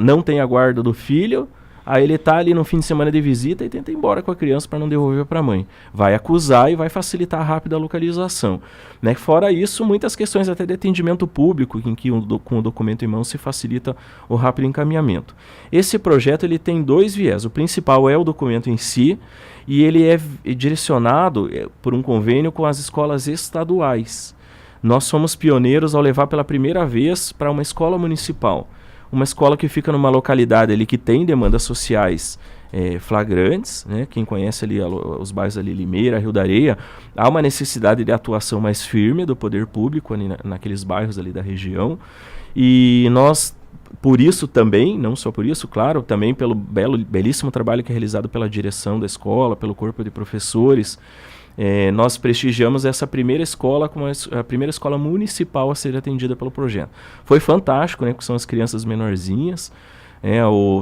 [SPEAKER 2] não tem a guarda do filho. Aí ele está ali no fim de semana de visita e tenta ir embora com a criança para não devolver para a mãe. Vai acusar e vai facilitar a rápida localização, né? Fora isso, muitas questões até de atendimento público, em que com o documento em mão se facilita o rápido encaminhamento. Esse projeto ele tem dois viés. O principal é o documento em si, e ele é direcionado por um convênio com as escolas estaduais. Nós somos pioneiros ao levar pela primeira vez para uma escola municipal. Uma escola que fica numa localidade ali que tem demandas sociais flagrantes, né? Quem conhece ali os bairros ali, Limeira, Rio da Areia, há uma necessidade de atuação mais firme do poder público ali naqueles bairros ali da região. E nós, por isso também, não só por isso, claro, também pelo belíssimo trabalho que é realizado pela direção da escola, pelo corpo de professores, nós prestigiamos essa primeira escola como a primeira escola municipal a ser atendida pelo projeto. Foi fantástico, né, porque são as crianças menorzinhas.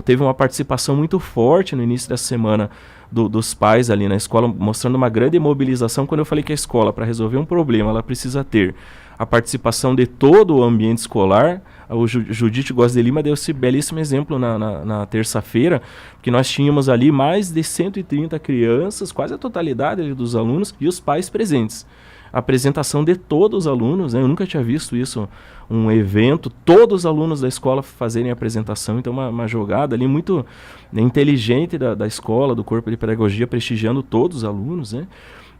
[SPEAKER 2] Teve uma participação muito forte no início dessa semana dos pais ali na escola, mostrando uma grande mobilização. Quando eu falei que a escola, para resolver um problema, ela precisa ter a participação de todo o ambiente escolar. O Judite Góes de Lima deu esse belíssimo exemplo na terça-feira, que nós tínhamos ali mais de 130 crianças, quase a totalidade ali dos alunos, e os pais presentes. a apresentação de todos os alunos, né? Eu nunca tinha visto isso, um evento, todos os alunos da escola fazerem a apresentação, então uma jogada ali muito inteligente da escola, do corpo de pedagogia, prestigiando todos os alunos, né?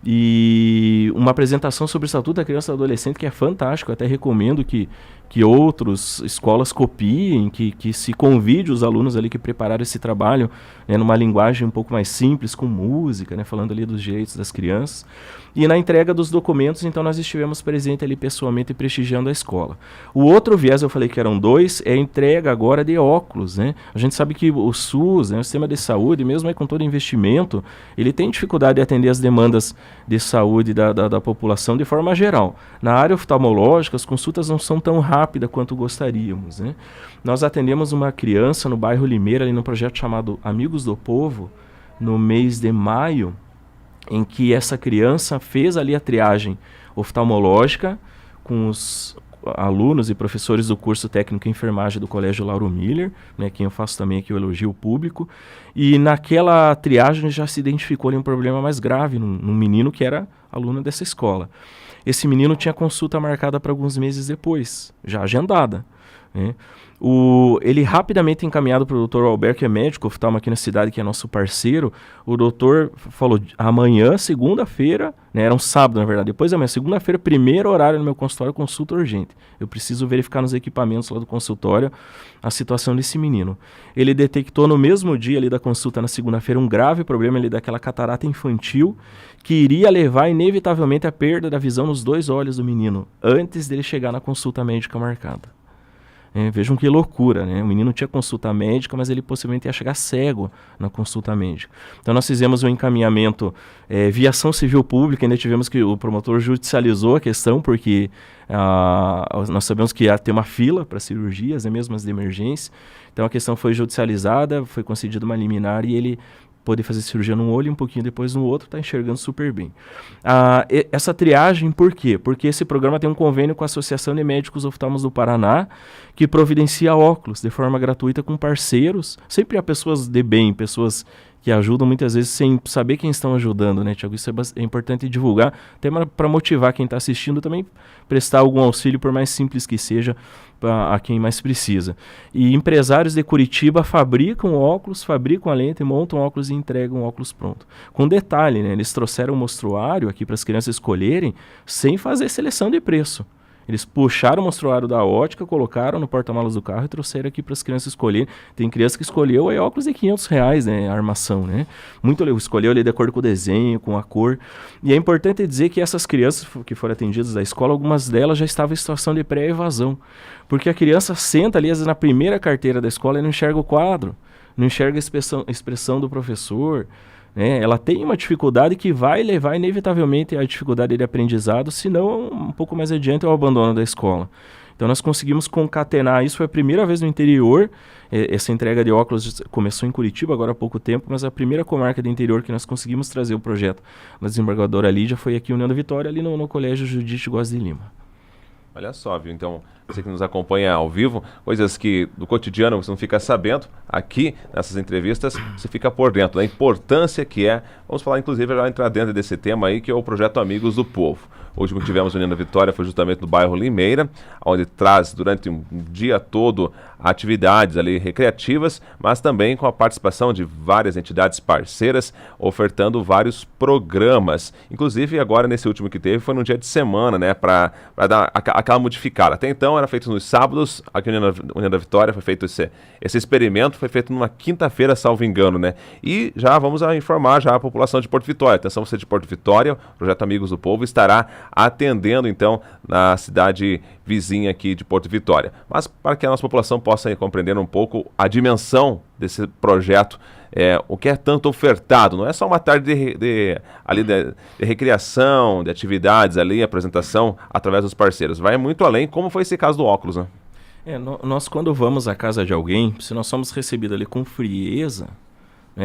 [SPEAKER 2] E uma apresentação sobre o Estatuto da Criança e do Adolescente que é fantástico, eu até recomendo que outras escolas copiem, que se convide os alunos ali que prepararam esse trabalho, né, numa linguagem um pouco mais simples, com música, né, falando ali dos direitos das crianças. E na entrega dos documentos, então, nós estivemos presentes ali pessoalmente prestigiando a escola. O outro viés, eu falei que eram 2, é a entrega agora de óculos, né? A gente sabe que o SUS, né, o sistema de saúde, mesmo aí com todo investimento, ele tem dificuldade de atender as demandas de saúde da população de forma geral. Na área oftalmológica, as consultas não são tão rápidas quanto gostaríamos, né? Nós atendemos uma criança no bairro Limeira, ali no projeto chamado Amigos do Povo, no mês de maio, em que essa criança fez ali a triagem oftalmológica com os alunos e professores do curso técnico em enfermagem do Colégio Lauro Miller, né, quem eu faço também aqui o elogio público, e naquela triagem já se identificou ali um problema mais grave num menino que era aluno dessa escola. Esse menino tinha consulta marcada para alguns meses depois, já agendada, né? Ele rapidamente encaminhado para o Dr. Alberto, que é médico oftalmo aqui na cidade, que é nosso parceiro. O doutor falou, amanhã, segunda-feira, né, era um sábado na verdade, depois da manhã, segunda-feira, primeiro horário no meu consultório, consulta urgente. Eu preciso verificar nos equipamentos lá do consultório a situação desse menino. Ele detectou no mesmo dia ali da consulta, na segunda-feira, um grave problema ali daquela catarata infantil, que iria levar inevitavelmente à perda da visão nos 2 olhos do menino, antes dele chegar na consulta médica marcada. Vejam que loucura, né? O menino tinha consulta médica, mas ele possivelmente ia chegar cego na consulta médica. Então nós fizemos um encaminhamento via ação civil pública, ainda tivemos que o promotor judicializou a questão, porque nós sabemos que ia ter uma fila para cirurgias, né, mesmo as de emergência. Então a questão foi judicializada, foi concedida uma liminar e ele pôde fazer cirurgia num olho e um pouquinho depois no outro, está enxergando super bem. Essa triagem, por quê? Porque esse programa tem um convênio com a Associação de Médicos Oftalmos do Paraná, que providencia óculos de forma gratuita com parceiros. Sempre há pessoas de bem, pessoas que ajudam muitas vezes sem saber quem estão ajudando, né, Tiago? Isso é importante divulgar, até para motivar quem está assistindo também, prestar algum auxílio, por mais simples que seja, a quem mais precisa. E empresários de Curitiba fabricam óculos, fabricam a lente, montam óculos e entregam óculos pronto. Com detalhe, né, eles trouxeram o mostruário aqui para as crianças escolherem, sem fazer seleção de preço. Eles puxaram o mostruário da ótica, colocaram no porta-malas do carro e trouxeram aqui para as crianças escolherem. Tem criança que escolheu óculos de R$500, né, a armação, né? Muito legal, escolheu ali de acordo com o desenho, com a cor. E é importante dizer que essas crianças que foram atendidas da escola, algumas delas já estavam em situação de pré-evasão. Porque a criança senta ali, às vezes, na primeira carteira da escola e não enxerga o quadro, não enxerga a expressão do professor, né? Ela tem uma dificuldade que vai levar inevitavelmente à dificuldade de aprendizado, senão um pouco mais adiante ao abandono da escola. Então nós conseguimos concatenar isso, foi a primeira vez no interior, essa entrega de óculos começou em Curitiba agora há pouco tempo, mas a primeira comarca do interior que nós conseguimos trazer o projeto da desembargadora Lídia foi aqui em União da Vitória, ali no Colégio Judite Góes de Lima.
[SPEAKER 1] Olha só, viu? Então, você que nos acompanha ao vivo, coisas que do cotidiano você não fica sabendo, aqui nessas entrevistas você fica por dentro da importância que é, vamos falar inclusive, já entrar dentro desse tema aí, que é o projeto Amigos do Povo. O último que tivemos União da Vitória foi justamente no bairro Limeira, onde traz durante um dia todo atividades ali recreativas, mas também com a participação de várias entidades parceiras, ofertando vários programas. Inclusive agora nesse último que teve foi no dia de semana, né, para dar aquela modificada. Até então era feito nos sábados, aqui na União da Vitória foi feito esse experimento, foi feito numa quinta-feira, salvo engano, né? E já vamos informar já a população de Porto Vitória. Atenção, você de Porto Vitória, o projeto Amigos do Povo estará atendendo então na cidade vizinha aqui de Porto Vitória. Mas para que a nossa população possa compreender um pouco a dimensão desse projeto, o que é tanto ofertado, não é só uma tarde de recreação, de atividades ali, apresentação através dos parceiros, vai muito além, como foi esse caso do óculos, né?
[SPEAKER 2] Nós quando vamos à casa de alguém, se nós somos recebidos ali com frieza,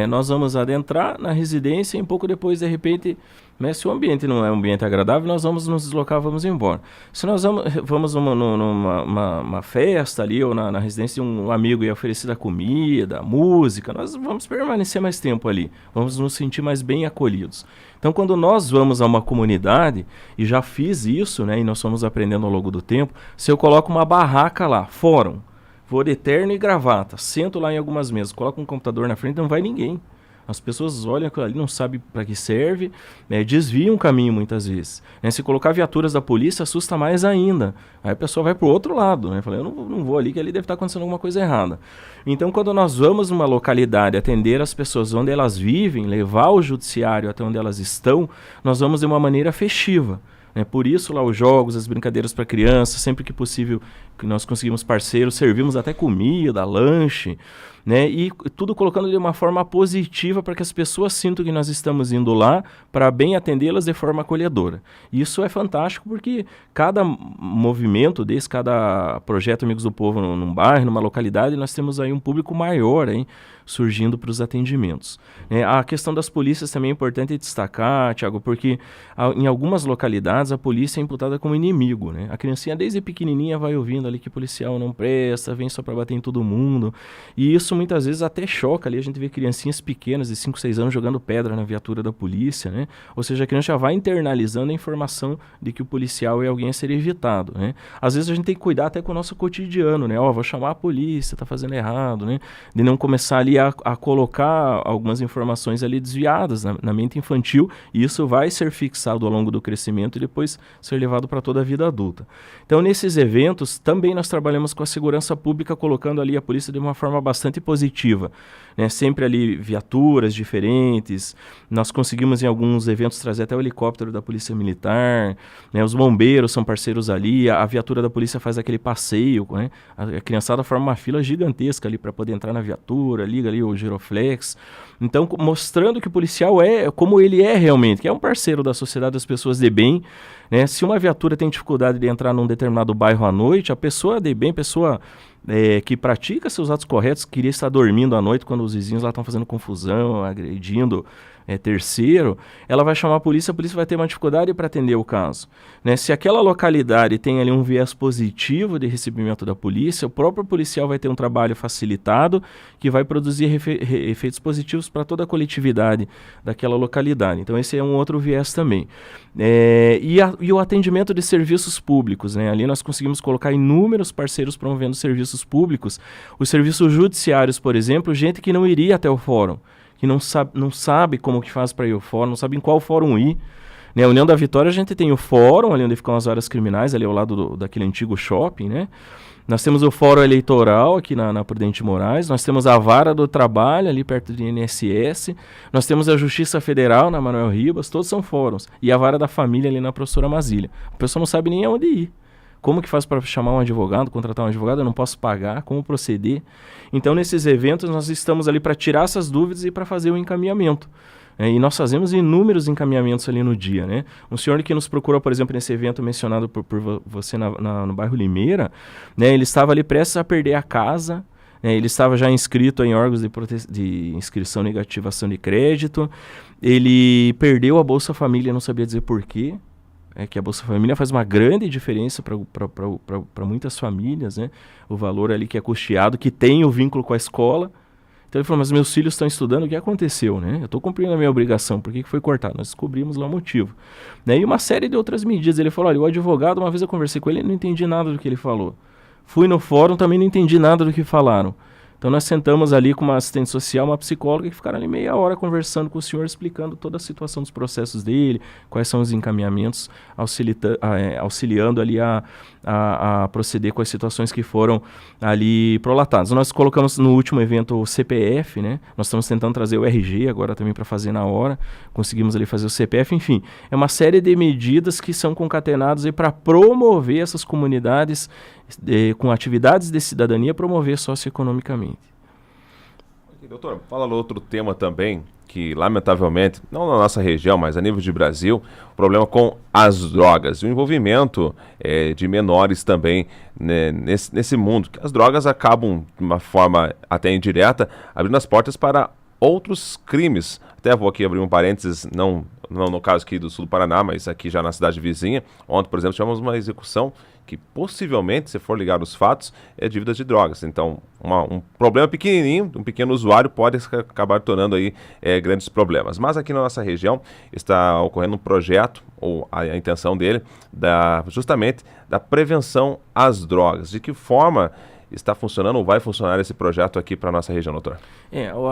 [SPEAKER 2] nós vamos adentrar na residência e um pouco depois, de repente, Mas se o ambiente não é um ambiente agradável, nós vamos nos deslocar, vamos embora. Se nós vamos numa festa ali, ou na residência de um amigo e é oferecida comida, música, nós vamos permanecer mais tempo ali. Vamos nos sentir mais bem acolhidos. Então, quando nós vamos a uma comunidade, e já fiz isso, né, e nós fomos aprendendo ao longo do tempo, se eu coloco uma barraca lá, fórum, vou de terno e gravata, sento lá em algumas mesas, coloco um computador na frente, não vai ninguém. As pessoas olham aquilo ali, não sabem para que serve, desviam o caminho muitas vezes. Se colocar viaturas da polícia, assusta mais ainda. Aí a pessoa vai para o outro lado, né? Fala, eu não vou ali, que ali deve estar acontecendo alguma coisa errada. Então, quando nós vamos numa localidade, atender as pessoas onde elas vivem, levar o judiciário até onde elas estão, nós vamos de uma maneira festiva. Por isso lá os jogos, as brincadeiras para crianças, sempre que possível que nós conseguimos parceiros, servimos até comida, lanche, né? E tudo colocando de uma forma positiva para que as pessoas sintam que nós estamos indo lá para bem atendê-las de forma acolhedora. E isso é fantástico porque cada movimento desse, cada projeto Amigos do Povo num bairro, numa localidade, nós temos aí um público maior, hein, surgindo para os atendimentos. A questão das polícias também é importante destacar, Thiago, porque em algumas localidades a polícia é imputada como inimigo, né? A criancinha desde pequenininha vai ouvindo ali que policial não presta, vem só para bater em todo mundo, e isso muitas vezes até choca ali, a gente vê criancinhas pequenas de 5, 6 anos jogando pedra na viatura da polícia, né? Ou seja, a criança já vai internalizando a informação de que o policial é alguém a ser evitado, né? Às vezes a gente tem que cuidar até com o nosso cotidiano, né? Vou chamar a polícia, tá fazendo errado, né? De não começar ali a colocar algumas informações ali desviadas na mente infantil, e isso vai ser fixado ao longo do crescimento e depois ser levado para toda a vida adulta. Então, nesses eventos, também nós trabalhamos com a segurança pública, colocando ali a polícia de uma forma bastante positiva, né? Sempre ali viaturas diferentes, nós conseguimos em alguns eventos trazer até o helicóptero da Polícia Militar, né? Os bombeiros são parceiros ali, a viatura da polícia faz aquele passeio, né? A criançada forma uma fila gigantesca ali para poder entrar na viatura, liga ali o giroflex. Então, mostrando que o policial é como ele é realmente, que é um parceiro da sociedade, das pessoas de bem, né? Se uma viatura tem dificuldade de entrar num determinado bairro à noite, a pessoa de bem, pessoa que pratica seus atos corretos, queria estar dormindo à noite quando os vizinhos lá estão fazendo confusão, agredindo terceiro, ela vai chamar a polícia vai ter uma dificuldade para atender o caso, né? Se aquela localidade tem ali um viés positivo de recebimento da polícia, o próprio policial vai ter um trabalho facilitado que vai produzir efeitos positivos para toda a coletividade daquela localidade. Então esse é um outro viés também. E o atendimento de serviços públicos, né? Ali nós conseguimos colocar inúmeros parceiros promovendo serviços públicos, os serviços judiciários, por exemplo, gente que não iria até o fórum, que não sabe como que faz para ir ao fórum, não sabe em qual fórum ir. Né? A União da Vitória, a gente tem o fórum, ali onde ficam as áreas criminais, ali ao lado daquele antigo shopping, né? Nós temos o fórum eleitoral aqui na Prudente Moraes, nós temos a vara do trabalho ali perto do INSS, nós temos a Justiça Federal na Manuel Ribas, todos são fóruns, e a vara da família ali na Professora Masília. A pessoa não sabe nem aonde ir. Como que faz para chamar um advogado, contratar um advogado? Eu não posso pagar, como proceder? Então, nesses eventos, nós estamos ali para tirar essas dúvidas e para fazer o encaminhamento. E nós fazemos inúmeros encaminhamentos ali no dia, né? Um senhor que nos procurou, por exemplo, nesse evento mencionado por você no bairro Limeira, né? Ele estava ali prestes a perder a casa, né? Ele estava já inscrito em órgãos de inscrição e negativação de crédito, ele perdeu a Bolsa Família, não sabia dizer por quê. Que a Bolsa Família faz uma grande diferença para muitas famílias, né? O valor ali que é custeado, que tem o vínculo com a escola. Então ele falou, mas meus filhos estão estudando, o que aconteceu, né? Eu estou cumprindo a minha obrigação, por que foi cortado? Nós descobrimos lá o motivo. Né? E uma série de outras medidas. Ele falou, olha, o advogado, uma vez eu conversei com ele, não entendi nada do que ele falou. Fui no fórum, também não entendi nada do que falaram. Então nós sentamos ali com uma assistente social, uma psicóloga, que ficaram ali meia hora conversando com o senhor, explicando toda a situação dos processos dele, quais são os encaminhamentos, auxiliando ali a proceder com as situações que foram ali prolatadas. Nós colocamos no último evento o CPF, né? Nós estamos tentando trazer o RG agora também para fazer na hora, conseguimos ali fazer o CPF, enfim. É uma série de medidas que são concatenadas para promover essas comunidades com atividades de cidadania, promover socioeconomicamente.
[SPEAKER 1] Doutor, fala outro tema também, que lamentavelmente, não na nossa região, mas a nível de Brasil, o problema com as drogas, o envolvimento de menores também, né, nesse mundo. As drogas acabam, de uma forma até indireta, abrindo as portas para outros crimes. Até vou aqui abrir um parênteses, não no caso aqui do sul do Paraná, mas aqui já na cidade vizinha. Ontem, por exemplo, tivemos uma execução que possivelmente, se for ligar os fatos, é dívidas de drogas. Então, um problema pequenininho, um pequeno usuário pode acabar tornando aí grandes problemas. Mas aqui na nossa região está ocorrendo um projeto, ou a intenção dele, justamente da prevenção às drogas. De que forma está funcionando ou vai funcionar esse projeto aqui para a nossa região, doutor?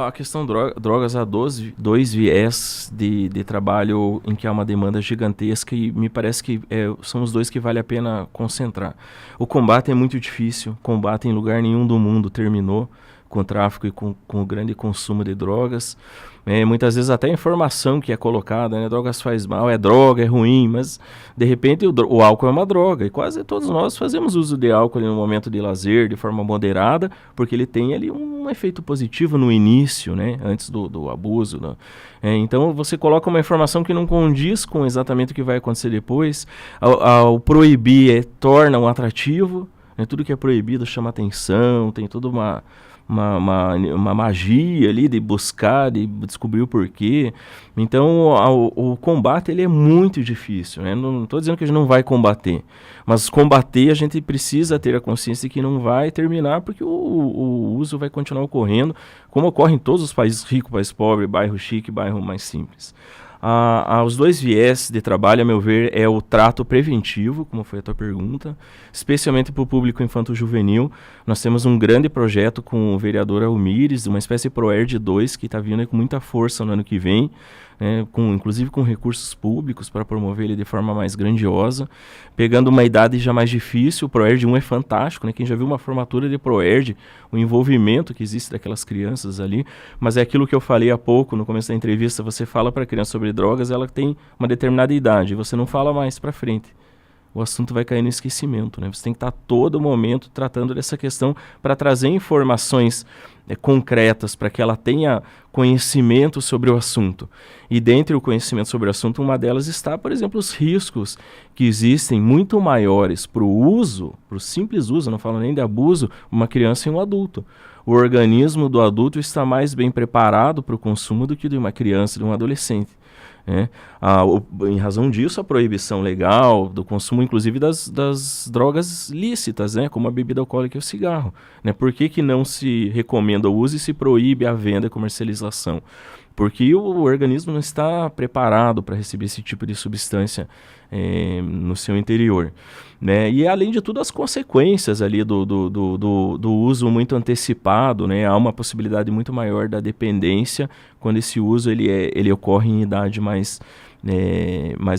[SPEAKER 2] A questão drogas há dois viés de trabalho em que há uma demanda gigantesca e me parece que são os dois que vale a pena concentrar. O combate é muito difícil, combate em lugar nenhum do mundo terminou com o tráfico e com o grande consumo de drogas. Muitas vezes até a informação que é colocada, né? Drogas faz mal, é droga, é ruim, mas de repente o álcool é uma droga e quase todos nós fazemos uso de álcool no momento de lazer, de forma moderada, porque ele tem ali um efeito positivo no início, né? Antes do abuso. Né? Então você coloca uma informação que não condiz com exatamente o que vai acontecer depois. Ao proibir, torna um atrativo, né? Tudo que é proibido chama atenção, tem toda uma magia ali de buscar, de descobrir o porquê. Então o combate ele é muito difícil, né? Não estou dizendo que a gente não vai combater, mas combater a gente precisa ter a consciência de que não vai terminar, porque o uso vai continuar ocorrendo, como ocorre em todos os países ricos, país pobre, bairro chique, bairro mais simples. Os dois viés de trabalho, a meu ver, é o trato preventivo, como foi a tua pergunta, especialmente para o público infanto-juvenil. Nós temos um grande projeto com o vereador Almires, uma espécie de ProERD 2, que está vindo com muita força no ano que vem, inclusive com recursos públicos para promover ele de forma mais grandiosa, pegando uma idade já mais difícil. O ProERD 1 é fantástico, né? Quem já viu uma formatura de ProERD, o envolvimento que existe daquelas crianças ali, mas é aquilo que eu falei há pouco, no começo da entrevista, você fala para a criança sobre drogas, ela tem uma determinada idade, você não fala mais para frente. O assunto vai cair no esquecimento, né? Você tem que estar todo momento tratando dessa questão para trazer informações concretas, para que ela tenha conhecimento sobre o assunto. E dentre o conhecimento sobre o assunto, uma delas está, por exemplo, os riscos que existem muito maiores para o uso, para o simples uso, não falo nem de abuso, uma criança e um adulto. O organismo do adulto está mais bem preparado para o consumo do que de uma criança, de um adolescente. Em razão disso, a proibição legal do consumo, inclusive das drogas lícitas, né, como a bebida alcoólica e o cigarro. Né? Por que não se recomenda o uso e se proíbe a venda e comercialização? Porque o organismo não está preparado para receber esse tipo de substância no seu interior. Né? E, além de tudo, as consequências ali do uso muito antecipado, né? Há uma possibilidade muito maior da dependência quando esse uso ele ocorre em idade mais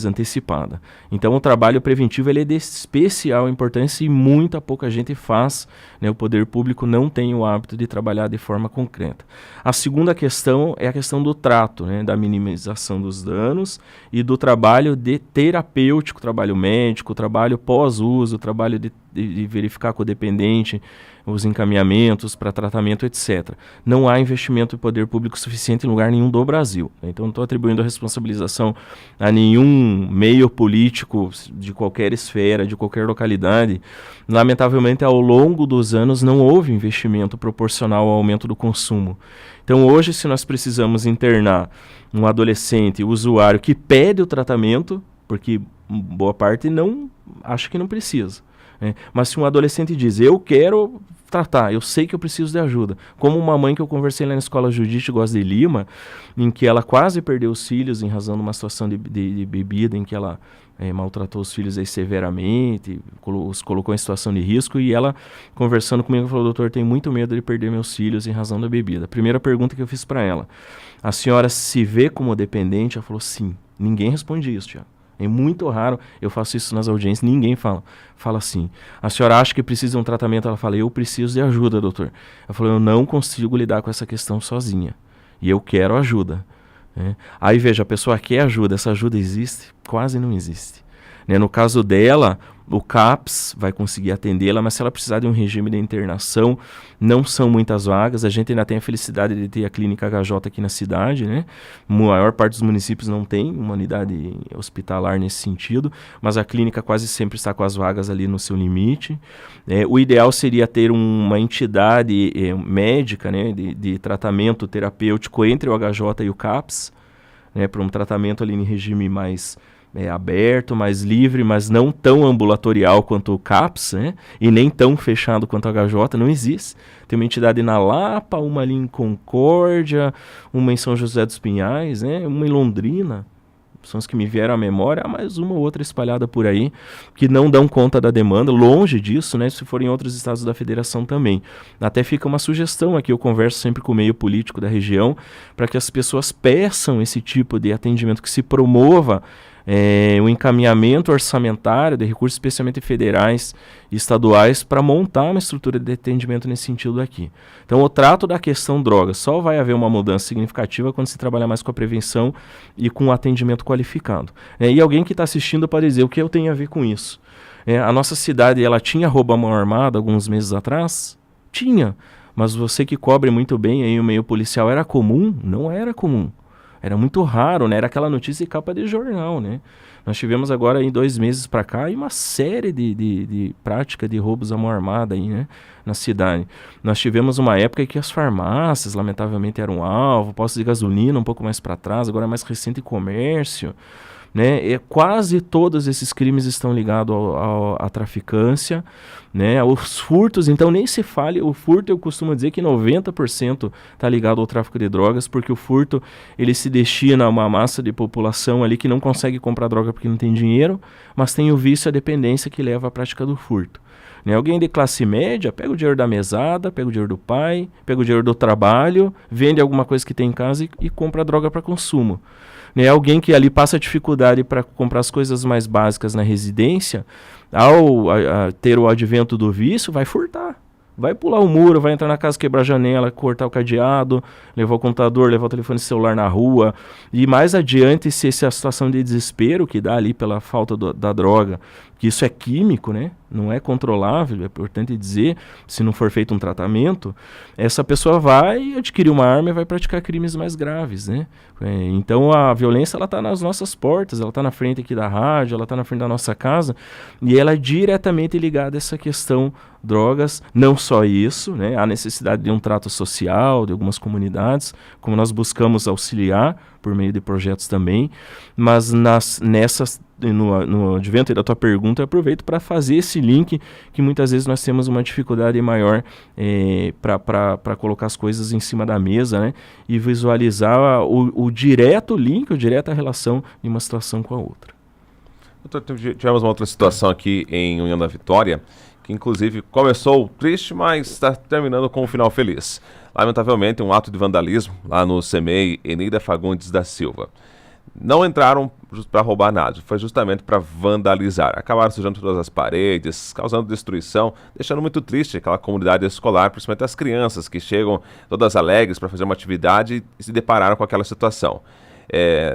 [SPEAKER 2] antecipada. Então, o trabalho preventivo ele é de especial importância e muita pouca gente faz, né? O poder público não tem o hábito de trabalhar de forma concreta. A segunda questão é a questão do trato, né? Da minimização dos danos e do trabalho terapêutico, trabalho médico, trabalho pós-uso, trabalho de verificar com o dependente, os encaminhamentos para tratamento, etc. Não há investimento de poder público suficiente em lugar nenhum do Brasil. Então, não estou atribuindo a responsabilização a nenhum meio político de qualquer esfera, de qualquer localidade. Lamentavelmente, ao longo dos anos, não houve investimento proporcional ao aumento do consumo. Então, hoje, se nós precisamos internar um adolescente, usuário, que pede o tratamento, porque boa parte acha que não precisa. Mas se um adolescente diz, eu quero tratar, eu sei que eu preciso de ajuda, como uma mãe que eu conversei lá na escola Judite Góes de Lima, em que ela quase perdeu os filhos em razão de uma situação de bebida, em que ela maltratou os filhos aí severamente, os colocou em situação de risco, e ela, conversando comigo, falou, doutor, tenho muito medo de perder meus filhos em razão da bebida. A primeira pergunta que eu fiz para ela, a senhora se vê como dependente? Ela falou, sim. Ninguém responde isso, Tiago. É muito raro, eu faço isso nas audiências, ninguém fala assim. A senhora acha que precisa de um tratamento? Ela fala, eu preciso de ajuda, doutor. Ela falou, eu não consigo lidar com essa questão sozinha. E eu quero ajuda. Aí veja, a pessoa quer ajuda, essa ajuda existe? Quase não existe. No caso dela, O CAPS vai conseguir atendê-la, mas se ela precisar de um regime de internação, não são muitas vagas. A gente ainda tem a felicidade de ter a Clínica HJ aqui na cidade, né? A maior parte dos municípios não tem uma unidade hospitalar nesse sentido, mas a clínica quase sempre está com as vagas ali no seu limite. O ideal seria ter uma entidade médica, né, de tratamento terapêutico entre o HJ e o CAPS, né, para um tratamento ali em regime mais aberto, mais livre, mas não tão ambulatorial quanto o CAPS, né? E nem tão fechado quanto o HJ, não existe. Tem uma entidade na Lapa, uma ali em Concórdia, uma em São José dos Pinhais, né? Uma em Londrina, são as que me vieram à memória, mais uma ou outra espalhada por aí, que não dão conta da demanda, longe disso, né? Se for em outros estados da federação também. Até fica uma sugestão aqui, eu converso sempre com o meio político da região, para que as pessoas peçam esse tipo de atendimento, que se promova o encaminhamento orçamentário de recursos especialmente federais e estaduais para montar uma estrutura de atendimento nesse sentido aqui. Então, o trato da questão drogas só vai haver uma mudança significativa quando se trabalhar mais com a prevenção e com o atendimento qualificado. E alguém que está assistindo pode dizer o que eu tenho a ver com isso. A nossa cidade, ela tinha roubo à mão armada alguns meses atrás? Tinha. Mas você que cobre muito bem aí o meio policial, era comum? Não era comum. Era muito raro, né? Era aquela notícia de capa de jornal, né? Nós tivemos agora, em 2 meses para cá, uma série de prática de roubos à mão armada aí, né? Na cidade. Nós tivemos uma época que as farmácias, lamentavelmente, eram alvo, postos de gasolina um pouco mais para trás, agora é mais recente comércio, né? Quase todos esses crimes estão ligados à traficância, né? Os furtos, então nem se fale, o furto eu costumo dizer que 90% está ligado ao tráfico de drogas, porque o furto ele se destina a uma massa de população ali que não consegue comprar droga porque não tem dinheiro, mas tem o vício e a dependência que leva à prática do furto. Né? Alguém de classe média pega o dinheiro da mesada, pega o dinheiro do pai, pega o dinheiro do trabalho, vende alguma coisa que tem em casa e compra droga para consumo. Né, alguém que ali passa dificuldade para comprar as coisas mais básicas na residência, ao ter o advento do vício, vai furtar. Vai pular o muro, vai entrar na casa, quebrar a janela, cortar o cadeado, levar o computador, levar o telefone celular na rua. E mais adiante, se essa situação de desespero que dá ali pela falta da droga, que isso é químico, né? Não é controlável, é importante dizer, se não for feito um tratamento, essa pessoa vai adquirir uma arma e vai praticar crimes mais graves, né? Então a violência ela está nas nossas portas, ela está na frente aqui da rádio, ela está na frente da nossa casa, e ela é diretamente ligada a essa questão drogas. Não só isso, né? Há necessidade de um trato social de algumas comunidades, como nós buscamos auxiliar por meio de projetos também, mas no advento da tua pergunta, eu aproveito para fazer esse link, que muitas vezes nós temos uma dificuldade maior para colocar as coisas em cima da mesa, né? E visualizar o direto link, a direta relação de uma situação com a outra.
[SPEAKER 1] Doutor, tivemos uma outra situação aqui em União da Vitória, que inclusive começou triste, mas está terminando com um final feliz. Lamentavelmente, um ato de vandalismo lá no CEMEI Eneida Fagundes da Silva. Não entraram para roubar nada, foi justamente para vandalizar. Acabaram sujando todas as paredes, causando destruição, deixando muito triste aquela comunidade escolar, principalmente as crianças que chegam todas alegres para fazer uma atividade e se depararam com aquela situação.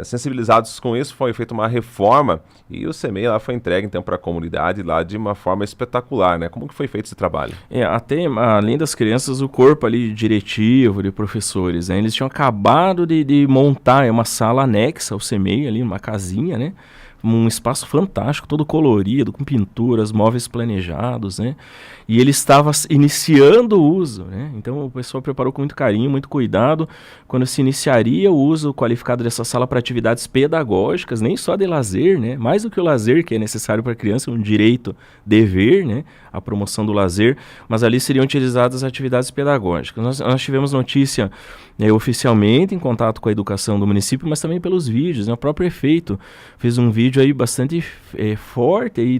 [SPEAKER 1] Sensibilizados com isso, foi feita uma reforma e o CEMEI lá foi entregue então para a comunidade lá de uma forma espetacular, né? Como que foi feito esse trabalho?
[SPEAKER 2] Até além das crianças, o corpo ali diretivo, de professores, né? Eles tinham acabado de montar uma sala anexa ao CEMEI ali, uma casinha, né? Um espaço fantástico, todo colorido, com pinturas, móveis planejados, né? E ele estava iniciando o uso, né? Então o pessoal preparou com muito carinho, muito cuidado, quando se iniciaria o uso qualificado dessa sala para atividades pedagógicas, nem só de lazer, né? Mais do que o lazer que é necessário para a criança, um direito, dever, né? A promoção do lazer, mas ali seriam utilizadas atividades pedagógicas. Nós tivemos notícia oficialmente em contato com a educação do município, mas também pelos vídeos, né? O próprio prefeito fez um vídeo aí bastante forte aí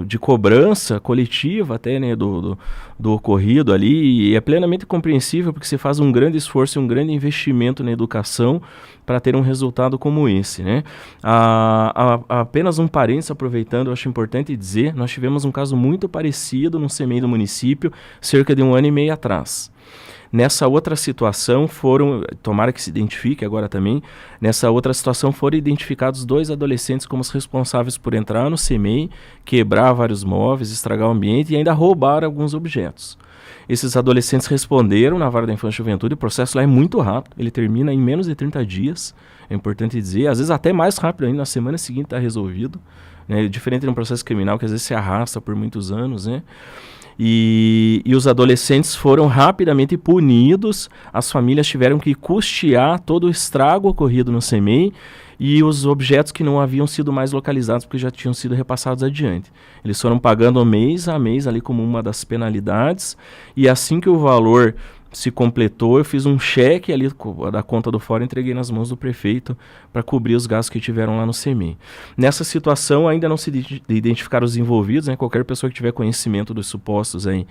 [SPEAKER 2] de cobrança coletiva até, né, do ocorrido ali, e é plenamente compreensível porque se faz um grande esforço e um grande investimento na educação para ter um resultado como esse, né? Apenas um parênteses aproveitando, eu acho importante dizer, nós tivemos um caso muito parecido no CEMEI do município cerca de 1 ano e meio atrás. Nessa outra situação tomara que se identifique agora também, nessa outra situação foram identificados 2 adolescentes como os responsáveis por entrar no CEMEI, quebrar vários móveis, estragar o ambiente e ainda roubar alguns objetos. Esses adolescentes responderam na Vara da Infância e Juventude, o processo lá é muito rápido, ele termina em menos de 30 dias, é importante dizer, às vezes até mais rápido ainda, na semana seguinte está resolvido, né? Diferente de um processo criminal que às vezes se arrasta por muitos anos, né? E os adolescentes foram rapidamente punidos, as famílias tiveram que custear todo o estrago ocorrido no CEMEI e os objetos que não haviam sido mais localizados porque já tinham sido repassados adiante. Eles foram pagando mês a mês ali como uma das penalidades e assim que o valor se completou, eu fiz um cheque ali da conta do fórum e entreguei nas mãos do prefeito para cobrir os gastos que tiveram lá no CEMEI. Nessa situação ainda não se identificaram os envolvidos, né? Qualquer pessoa que tiver conhecimento dos supostos aí,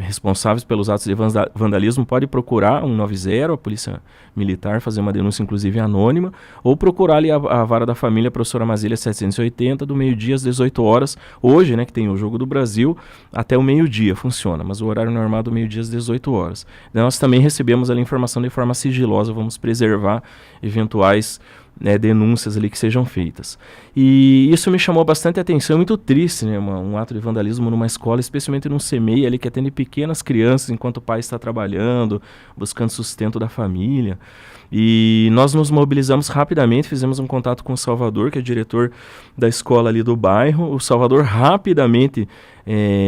[SPEAKER 2] responsáveis pelos atos de vandalismo pode procurar 190, a Polícia Militar, fazer uma denúncia inclusive anônima, ou procurar ali a Vara da Família, professora Mazília 780, do meio-dia às 18 horas, hoje, né, que tem o Jogo do Brasil, até o meio-dia funciona, mas o horário normal é do meio-dia às 18 horas. Então, nós também recebemos ali informação de forma sigilosa, vamos preservar eventuais denúncias ali que sejam feitas. E isso me chamou bastante atenção, é muito triste, né, um ato de vandalismo numa escola, especialmente num CEMEI ali que atende pequenas crianças enquanto o pai está trabalhando, buscando sustento da família. E nós nos mobilizamos rapidamente, fizemos um contato com o Salvador, que é diretor da escola ali do bairro. O Salvador rapidamente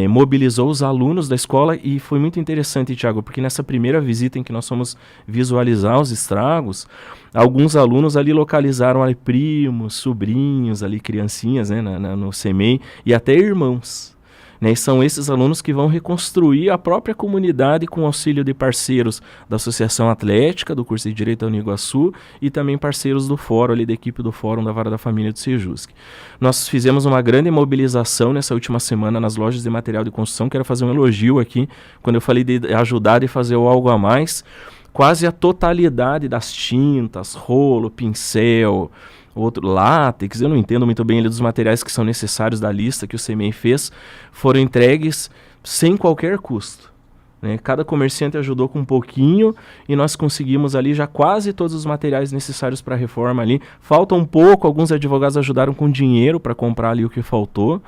[SPEAKER 2] mobilizou os alunos da escola e foi muito interessante, Thiago, porque nessa primeira visita em que nós fomos visualizar os estragos, alguns alunos ali localizaram ali primos, sobrinhos, ali criancinhas, né, no CEMEI e até irmãos. Né, e são esses alunos que vão reconstruir a própria comunidade com auxílio de parceiros da Associação Atlética, do curso de Direito da Uniguaçu e também parceiros do fórum, ali da equipe do Fórum da Vara da Família do Sejusc. Nós fizemos uma grande mobilização nessa última semana nas lojas de material de construção. Quero fazer um elogio aqui, quando eu falei de ajudar e fazer o algo a mais, quase a totalidade das tintas, rolo, pincel, outro látex, eu não entendo muito bem dos materiais que são necessários da lista que o CEMEI fez, foram entregues sem qualquer custo. Né? Cada comerciante ajudou com um pouquinho e nós conseguimos ali já quase todos os materiais necessários para a reforma ali. Falta um pouco, alguns advogados ajudaram com dinheiro para comprar ali o que faltou.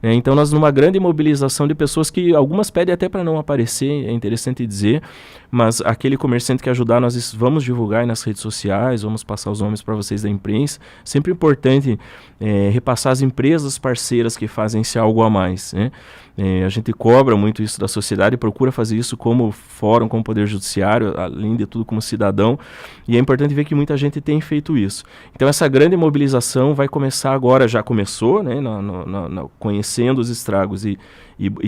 [SPEAKER 2] Então nós numa grande mobilização de pessoas que algumas pedem até para não aparecer, é interessante dizer, mas aquele comerciante que ajudar nós vamos divulgar nas redes sociais, vamos passar os nomes para vocês da imprensa. Sempre importante repassar as empresas parceiras que fazem esse algo a mais, né? A gente cobra muito isso da sociedade e procura fazer isso como fórum, como poder judiciário, além de tudo como cidadão, e é importante ver que muita gente tem feito isso. Então essa grande mobilização vai começar agora, já começou, né, conhecendo os estragos e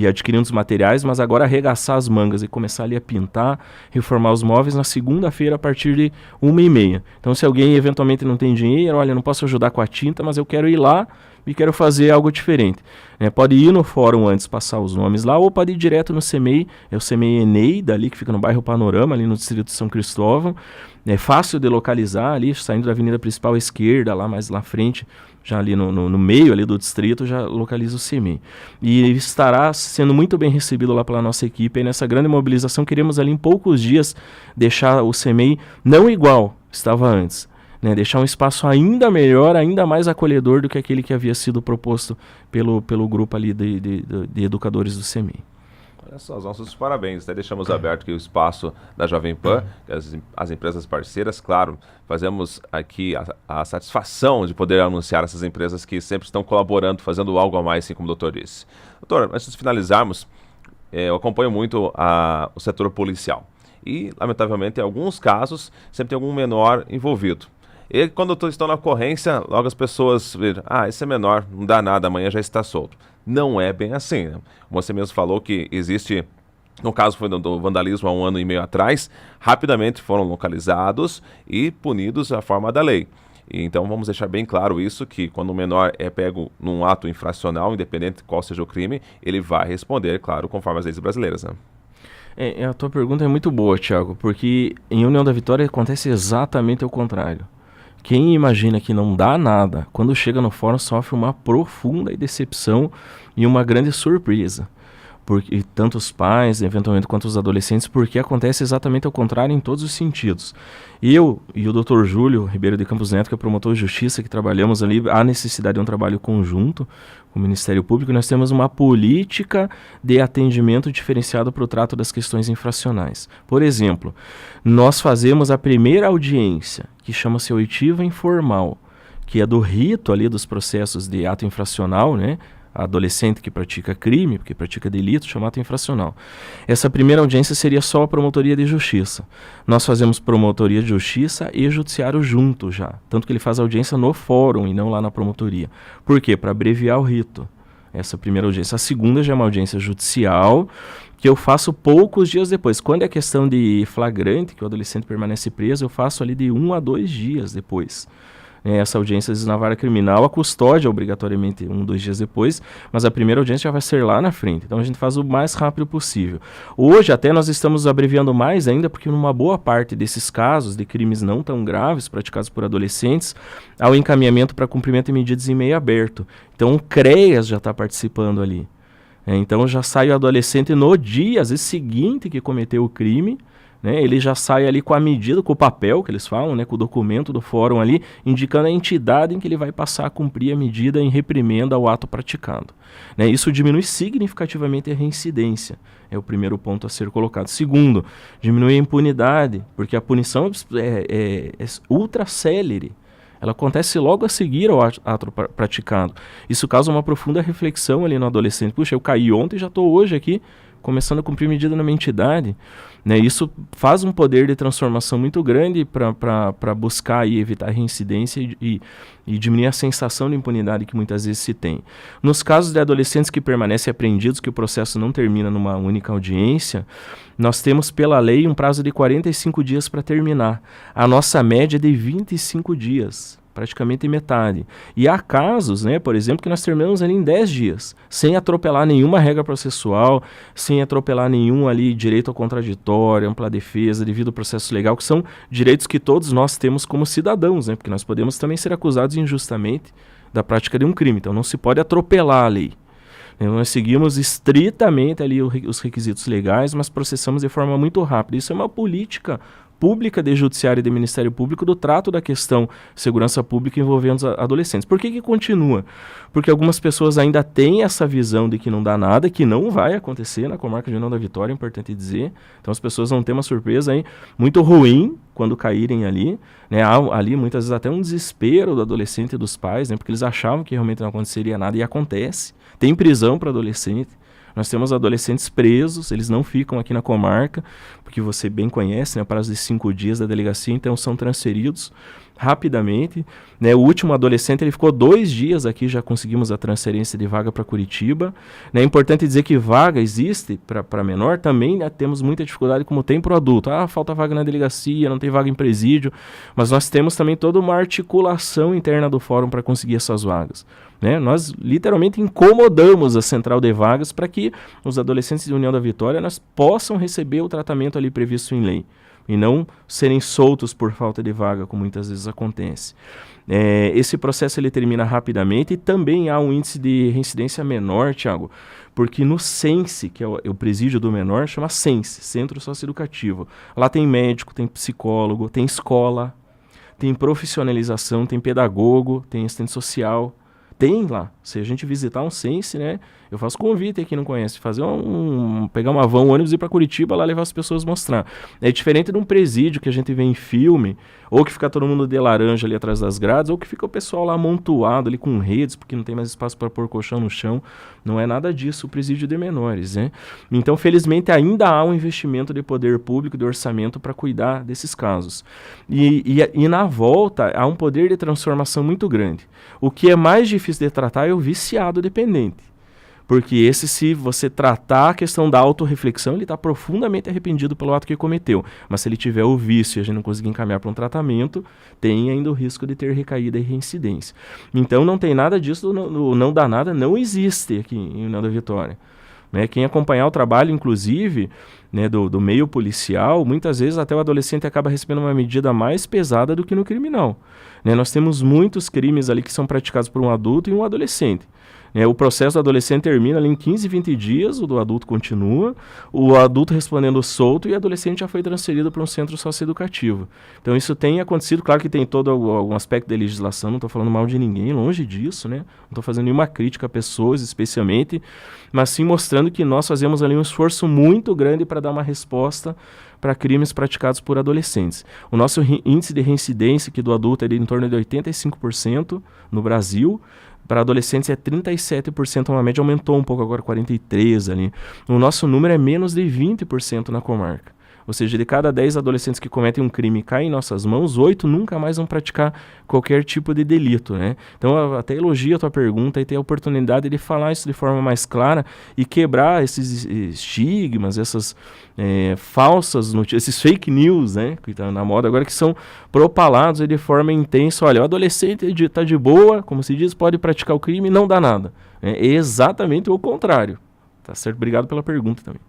[SPEAKER 2] adquirindo os materiais, mas agora arregaçar as mangas e começar ali a pintar, reformar os móveis na segunda-feira a partir de 1h30. Então se alguém eventualmente não tem dinheiro, olha, não posso ajudar com a tinta, mas eu quero ir lá e quero fazer algo diferente. Pode ir no fórum antes, passar os nomes lá, ou pode ir direto no CEMEI, é o CEMEI Eneida, ali que fica no bairro Panorama, ali no distrito de São Cristóvão. É fácil de localizar ali, saindo da avenida principal à esquerda, lá mais lá frente, já ali no meio ali do distrito, já localiza o CEMEI. E estará sendo muito bem recebido lá pela nossa equipe. E nessa grande mobilização, queremos ali em poucos dias deixar o CEMEI não igual estava antes, né, deixar um espaço ainda melhor, ainda mais acolhedor do que aquele que havia sido proposto pelo grupo ali de educadores do CEMEI.
[SPEAKER 1] Olha só, os nossos parabéns. Até deixamos aberto aqui o espaço da Jovem Pan, as empresas parceiras, claro, fazemos aqui a satisfação de poder anunciar essas empresas que sempre estão colaborando, fazendo algo a mais, assim como o doutor disse. Doutor, antes de finalizarmos, eu acompanho muito o setor policial e, lamentavelmente, em alguns casos, sempre tem algum menor envolvido. E quando estão na ocorrência, logo as pessoas viram, esse é menor, não dá nada, amanhã já está solto. Não é bem assim, né? Você mesmo falou que existe, no caso foi do vandalismo há 1 ano e meio atrás, rapidamente foram localizados e punidos à forma da lei. E então vamos deixar bem claro isso, que quando o menor é pego num ato infracional, independente de qual seja o crime, ele vai responder, claro, conforme as leis brasileiras, né?
[SPEAKER 2] A tua pergunta é muito boa, Thiago, porque em União da Vitória acontece exatamente o contrário. Quem imagina que não dá nada, quando chega no fórum sofre uma profunda decepção e uma grande surpresa. porque tanto os pais, eventualmente, quanto os adolescentes, porque acontece exatamente ao contrário em todos os sentidos. Eu e o Dr. Júlio Ribeiro de Campos Neto, que é promotor de justiça, que trabalhamos ali, há necessidade de um trabalho conjunto com o Ministério Público. Nós temos uma política de atendimento diferenciado para o trato das questões infracionais. Por exemplo, nós fazemos a primeira audiência, que chama-se oitiva informal, que é do rito ali dos processos de ato infracional, né? Adolescente que pratica crime, que pratica delito, chama ato infracional. Essa primeira audiência seria só a promotoria de justiça. Nós fazemos promotoria de justiça e judiciário junto já. Tanto que ele faz audiência no fórum e não lá na promotoria. Por quê? Para abreviar o rito. Essa primeira audiência. A segunda já é uma audiência judicial, que eu faço poucos dias depois. Quando é questão de flagrante, que o adolescente permanece preso, eu faço ali de 1 a 2 dias depois. Essa audiência na vara criminal, a custódia obrigatoriamente 1 a 2 dias depois, mas a primeira audiência já vai ser lá na frente. Então a gente faz o mais rápido possível. Hoje até nós estamos abreviando mais ainda, porque numa boa parte desses casos de crimes não tão graves praticados por adolescentes, há o encaminhamento para cumprimento de medidas em meio aberto. Então o CREAS já está participando ali. Então já sai o adolescente no dia, às vezes seguinte que cometeu o crime, né, ele já sai ali com a medida, com o papel que eles falam, né, com o documento do fórum ali, indicando a entidade em que ele vai passar a cumprir a medida em reprimenda ao ato praticado. Né, isso diminui significativamente a reincidência, é o primeiro ponto a ser colocado. Segundo, diminui a impunidade, porque a punição é ultra célere. Ela acontece logo a seguir ao ato praticado. Isso causa uma profunda reflexão ali no adolescente. Puxa, eu caí ontem e já estou hoje aqui começando a cumprir medida na minha entidade. Né? Isso faz um poder de transformação muito grande para buscar e evitar a reincidência e diminuir a sensação de impunidade que muitas vezes se tem. Nos casos de adolescentes que permanecem apreendidos, que o processo não termina numa única audiência, nós temos pela lei um prazo de 45 dias para terminar. A nossa média é de 25 dias. Praticamente metade. E há casos, né, por exemplo, que nós terminamos ali em 10 dias, sem atropelar nenhuma regra processual, sem atropelar nenhum ali direito ao contraditório, ampla defesa, devido ao processo legal, que são direitos que todos nós temos como cidadãos, né, porque nós podemos também ser acusados injustamente da prática de um crime, então não se pode atropelar a lei. Nós seguimos estritamente ali os requisitos legais, mas processamos de forma muito rápida. Isso é uma política pública de judiciário e de Ministério Público do trato da questão segurança pública envolvendo os adolescentes. Por que continua? Porque algumas pessoas ainda têm essa visão de que não dá nada, que não vai acontecer na comarca de União da Vitória, é importante dizer. Então as pessoas vão ter uma surpresa aí muito ruim quando caírem ali. Né? Há ali muitas vezes até um desespero do adolescente e dos pais, né? Porque eles achavam que realmente não aconteceria nada e acontece. Tem prisão para adolescente. Nós temos adolescentes presos, eles não ficam aqui na comarca, porque você bem conhece, né, prazo de 5 dias da delegacia, então são transferidos rapidamente. Né, o último adolescente ele ficou 2 dias aqui, já conseguimos a transferência de vaga para Curitiba. Né, é importante dizer que vaga existe para menor, também né, temos muita dificuldade como tem para o adulto. Falta vaga na delegacia, não tem vaga em presídio, mas nós temos também toda uma articulação interna do fórum para conseguir essas vagas. Né? Nós literalmente incomodamos a central de vagas para que os adolescentes de União da Vitória nós possam receber o tratamento ali previsto em lei e não serem soltos por falta de vaga, como muitas vezes acontece. Esse processo ele termina rapidamente e também há um índice de reincidência menor, Thiago, porque no SENSE, que é o presídio do menor, chama SENSE, Centro Socioeducativo. Lá tem médico, tem psicólogo, tem escola, tem profissionalização, tem pedagogo, tem assistente social. Tem lá, se a gente visitar um SENSE, né, eu faço convite aí quem não conhece, fazer pegar uma van, um ônibus e ir para Curitiba, lá levar as pessoas mostrar. É diferente de um presídio que a gente vê em filme, ou que fica todo mundo de laranja ali atrás das grades, ou que fica o pessoal lá amontoado ali com redes, porque não tem mais espaço para pôr colchão no chão. Não é nada disso o presídio de menores, né? Então, felizmente, ainda há um investimento de poder público, de orçamento para cuidar desses casos. E na volta, há um poder de transformação muito grande. O que é mais difícil de tratar é o viciado dependente. Porque esse, se você tratar a questão da autorreflexão, ele está profundamente arrependido pelo ato que cometeu. Mas se ele tiver o vício e a gente não conseguir encaminhar para um tratamento, tem ainda o risco de ter recaída e reincidência. Então não tem nada disso, não dá nada, não existe aqui em União da Vitória. Né? Quem acompanhar o trabalho, inclusive, né, do meio policial, muitas vezes até o adolescente acaba recebendo uma medida mais pesada do que no criminal. Né? Nós temos muitos crimes ali que são praticados por um adulto e um adolescente. O processo do adolescente termina ali em 15, 20 dias, o do adulto continua, o adulto respondendo solto e o adolescente já foi transferido para um centro socioeducativo. Então isso tem acontecido, claro que tem todo algum aspecto da legislação, não estou falando mal de ninguém, longe disso, né? Não estou fazendo nenhuma crítica a pessoas especialmente, mas sim mostrando que nós fazemos ali um esforço muito grande para dar uma resposta para crimes praticados por adolescentes. O nosso índice de reincidência aqui do adulto é de em torno de 85% no Brasil. Para adolescentes é 37%, uma média aumentou um pouco agora, 43% ali. O nosso número é menos de 20% na comarca. Ou seja, de cada 10 adolescentes que cometem um crime e caem em nossas mãos, 8 nunca mais vão praticar qualquer tipo de delito, né? Então, eu até elogio a tua pergunta e ter a oportunidade de falar isso de forma mais clara e quebrar esses estigmas, essas falsas notícias, esses fake news, né? Que estão na moda agora, que são propalados de forma intensa. Olha, o adolescente está de boa, como se diz, pode praticar o crime e não dá nada. É exatamente o contrário. Tá certo? Obrigado pela pergunta também.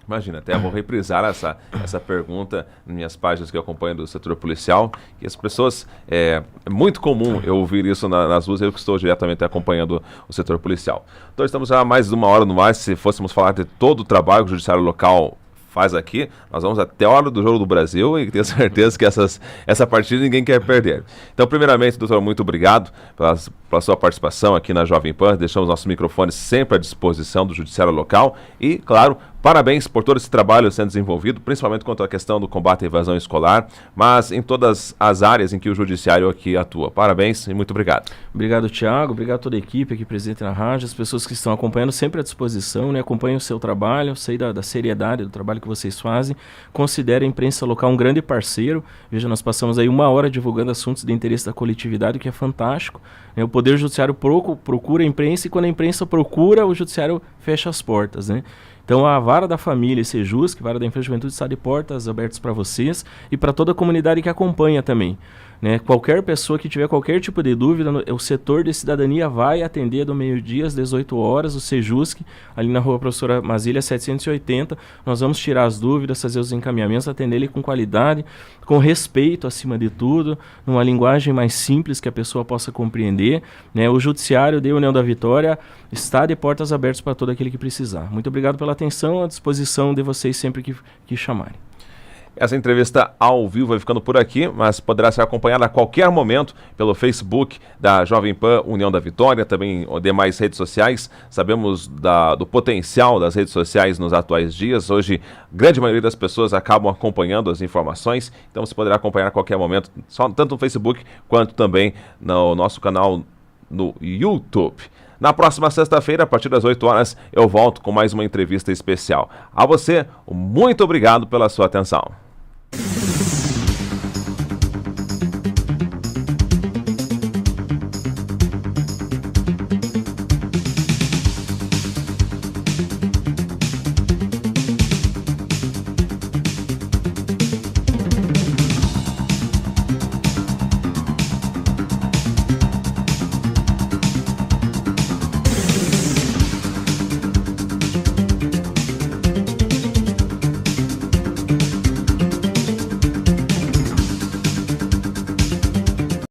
[SPEAKER 1] Imagina, até vou reprisar essa pergunta nas minhas páginas que eu acompanho do setor policial, que as pessoas, é muito comum eu ouvir isso nas ruas, eu que estou diretamente acompanhando o setor policial. Então estamos já há mais de uma hora no mais, se fôssemos falar de todo o trabalho que o Judiciário Local faz aqui, nós vamos até a hora do Jogo do Brasil e tenho certeza que essa partida ninguém quer perder. Então, primeiramente, doutor, muito obrigado pela sua participação aqui na Jovem Pan. Deixamos nossos microfones sempre à disposição do Judiciário Local e, claro, parabéns por todo esse trabalho sendo desenvolvido, principalmente quanto à questão do combate à evasão escolar, mas em todas as áreas em que o Judiciário aqui atua. Parabéns e muito obrigado.
[SPEAKER 2] Obrigado, Thiago. Obrigado a toda a equipe aqui presente na rádio, as pessoas que estão acompanhando sempre à disposição, né? Acompanhem o seu trabalho, eu sei da seriedade do trabalho que vocês fazem. Considere a imprensa local um grande parceiro. Veja, nós passamos aí 1 hora divulgando assuntos de interesse da coletividade, o que é fantástico. O Poder Judiciário procura a imprensa e quando a imprensa procura, o Judiciário fecha as portas, né? Então a Vara da Família e Sejusc, Vara da Infância e Juventude, está de portas abertas para vocês e para toda a comunidade que acompanha também. Né? Qualquer pessoa que tiver qualquer tipo de dúvida, o setor de cidadania vai atender do meio-dia às 18 horas, o Sejusc, ali na rua Professora Mazília 780. Nós vamos tirar as dúvidas, fazer os encaminhamentos, atender ele com qualidade, com respeito acima de tudo, numa linguagem mais simples que a pessoa possa compreender. Né? O Judiciário de União da Vitória está de portas abertas para todo aquele que precisar. Muito obrigado pela atenção, à disposição de vocês sempre que chamarem.
[SPEAKER 1] Essa entrevista ao vivo vai ficando por aqui, mas poderá ser acompanhada a qualquer momento pelo Facebook da Jovem Pan União da Vitória, também demais redes sociais. Sabemos do potencial das redes sociais nos atuais dias. Hoje, a grande maioria das pessoas acabam acompanhando as informações, então você poderá acompanhar a qualquer momento, tanto no Facebook quanto também no nosso canal no YouTube. Na próxima sexta-feira, a partir das 8 horas, eu volto com mais uma entrevista especial. A você, muito obrigado pela sua atenção.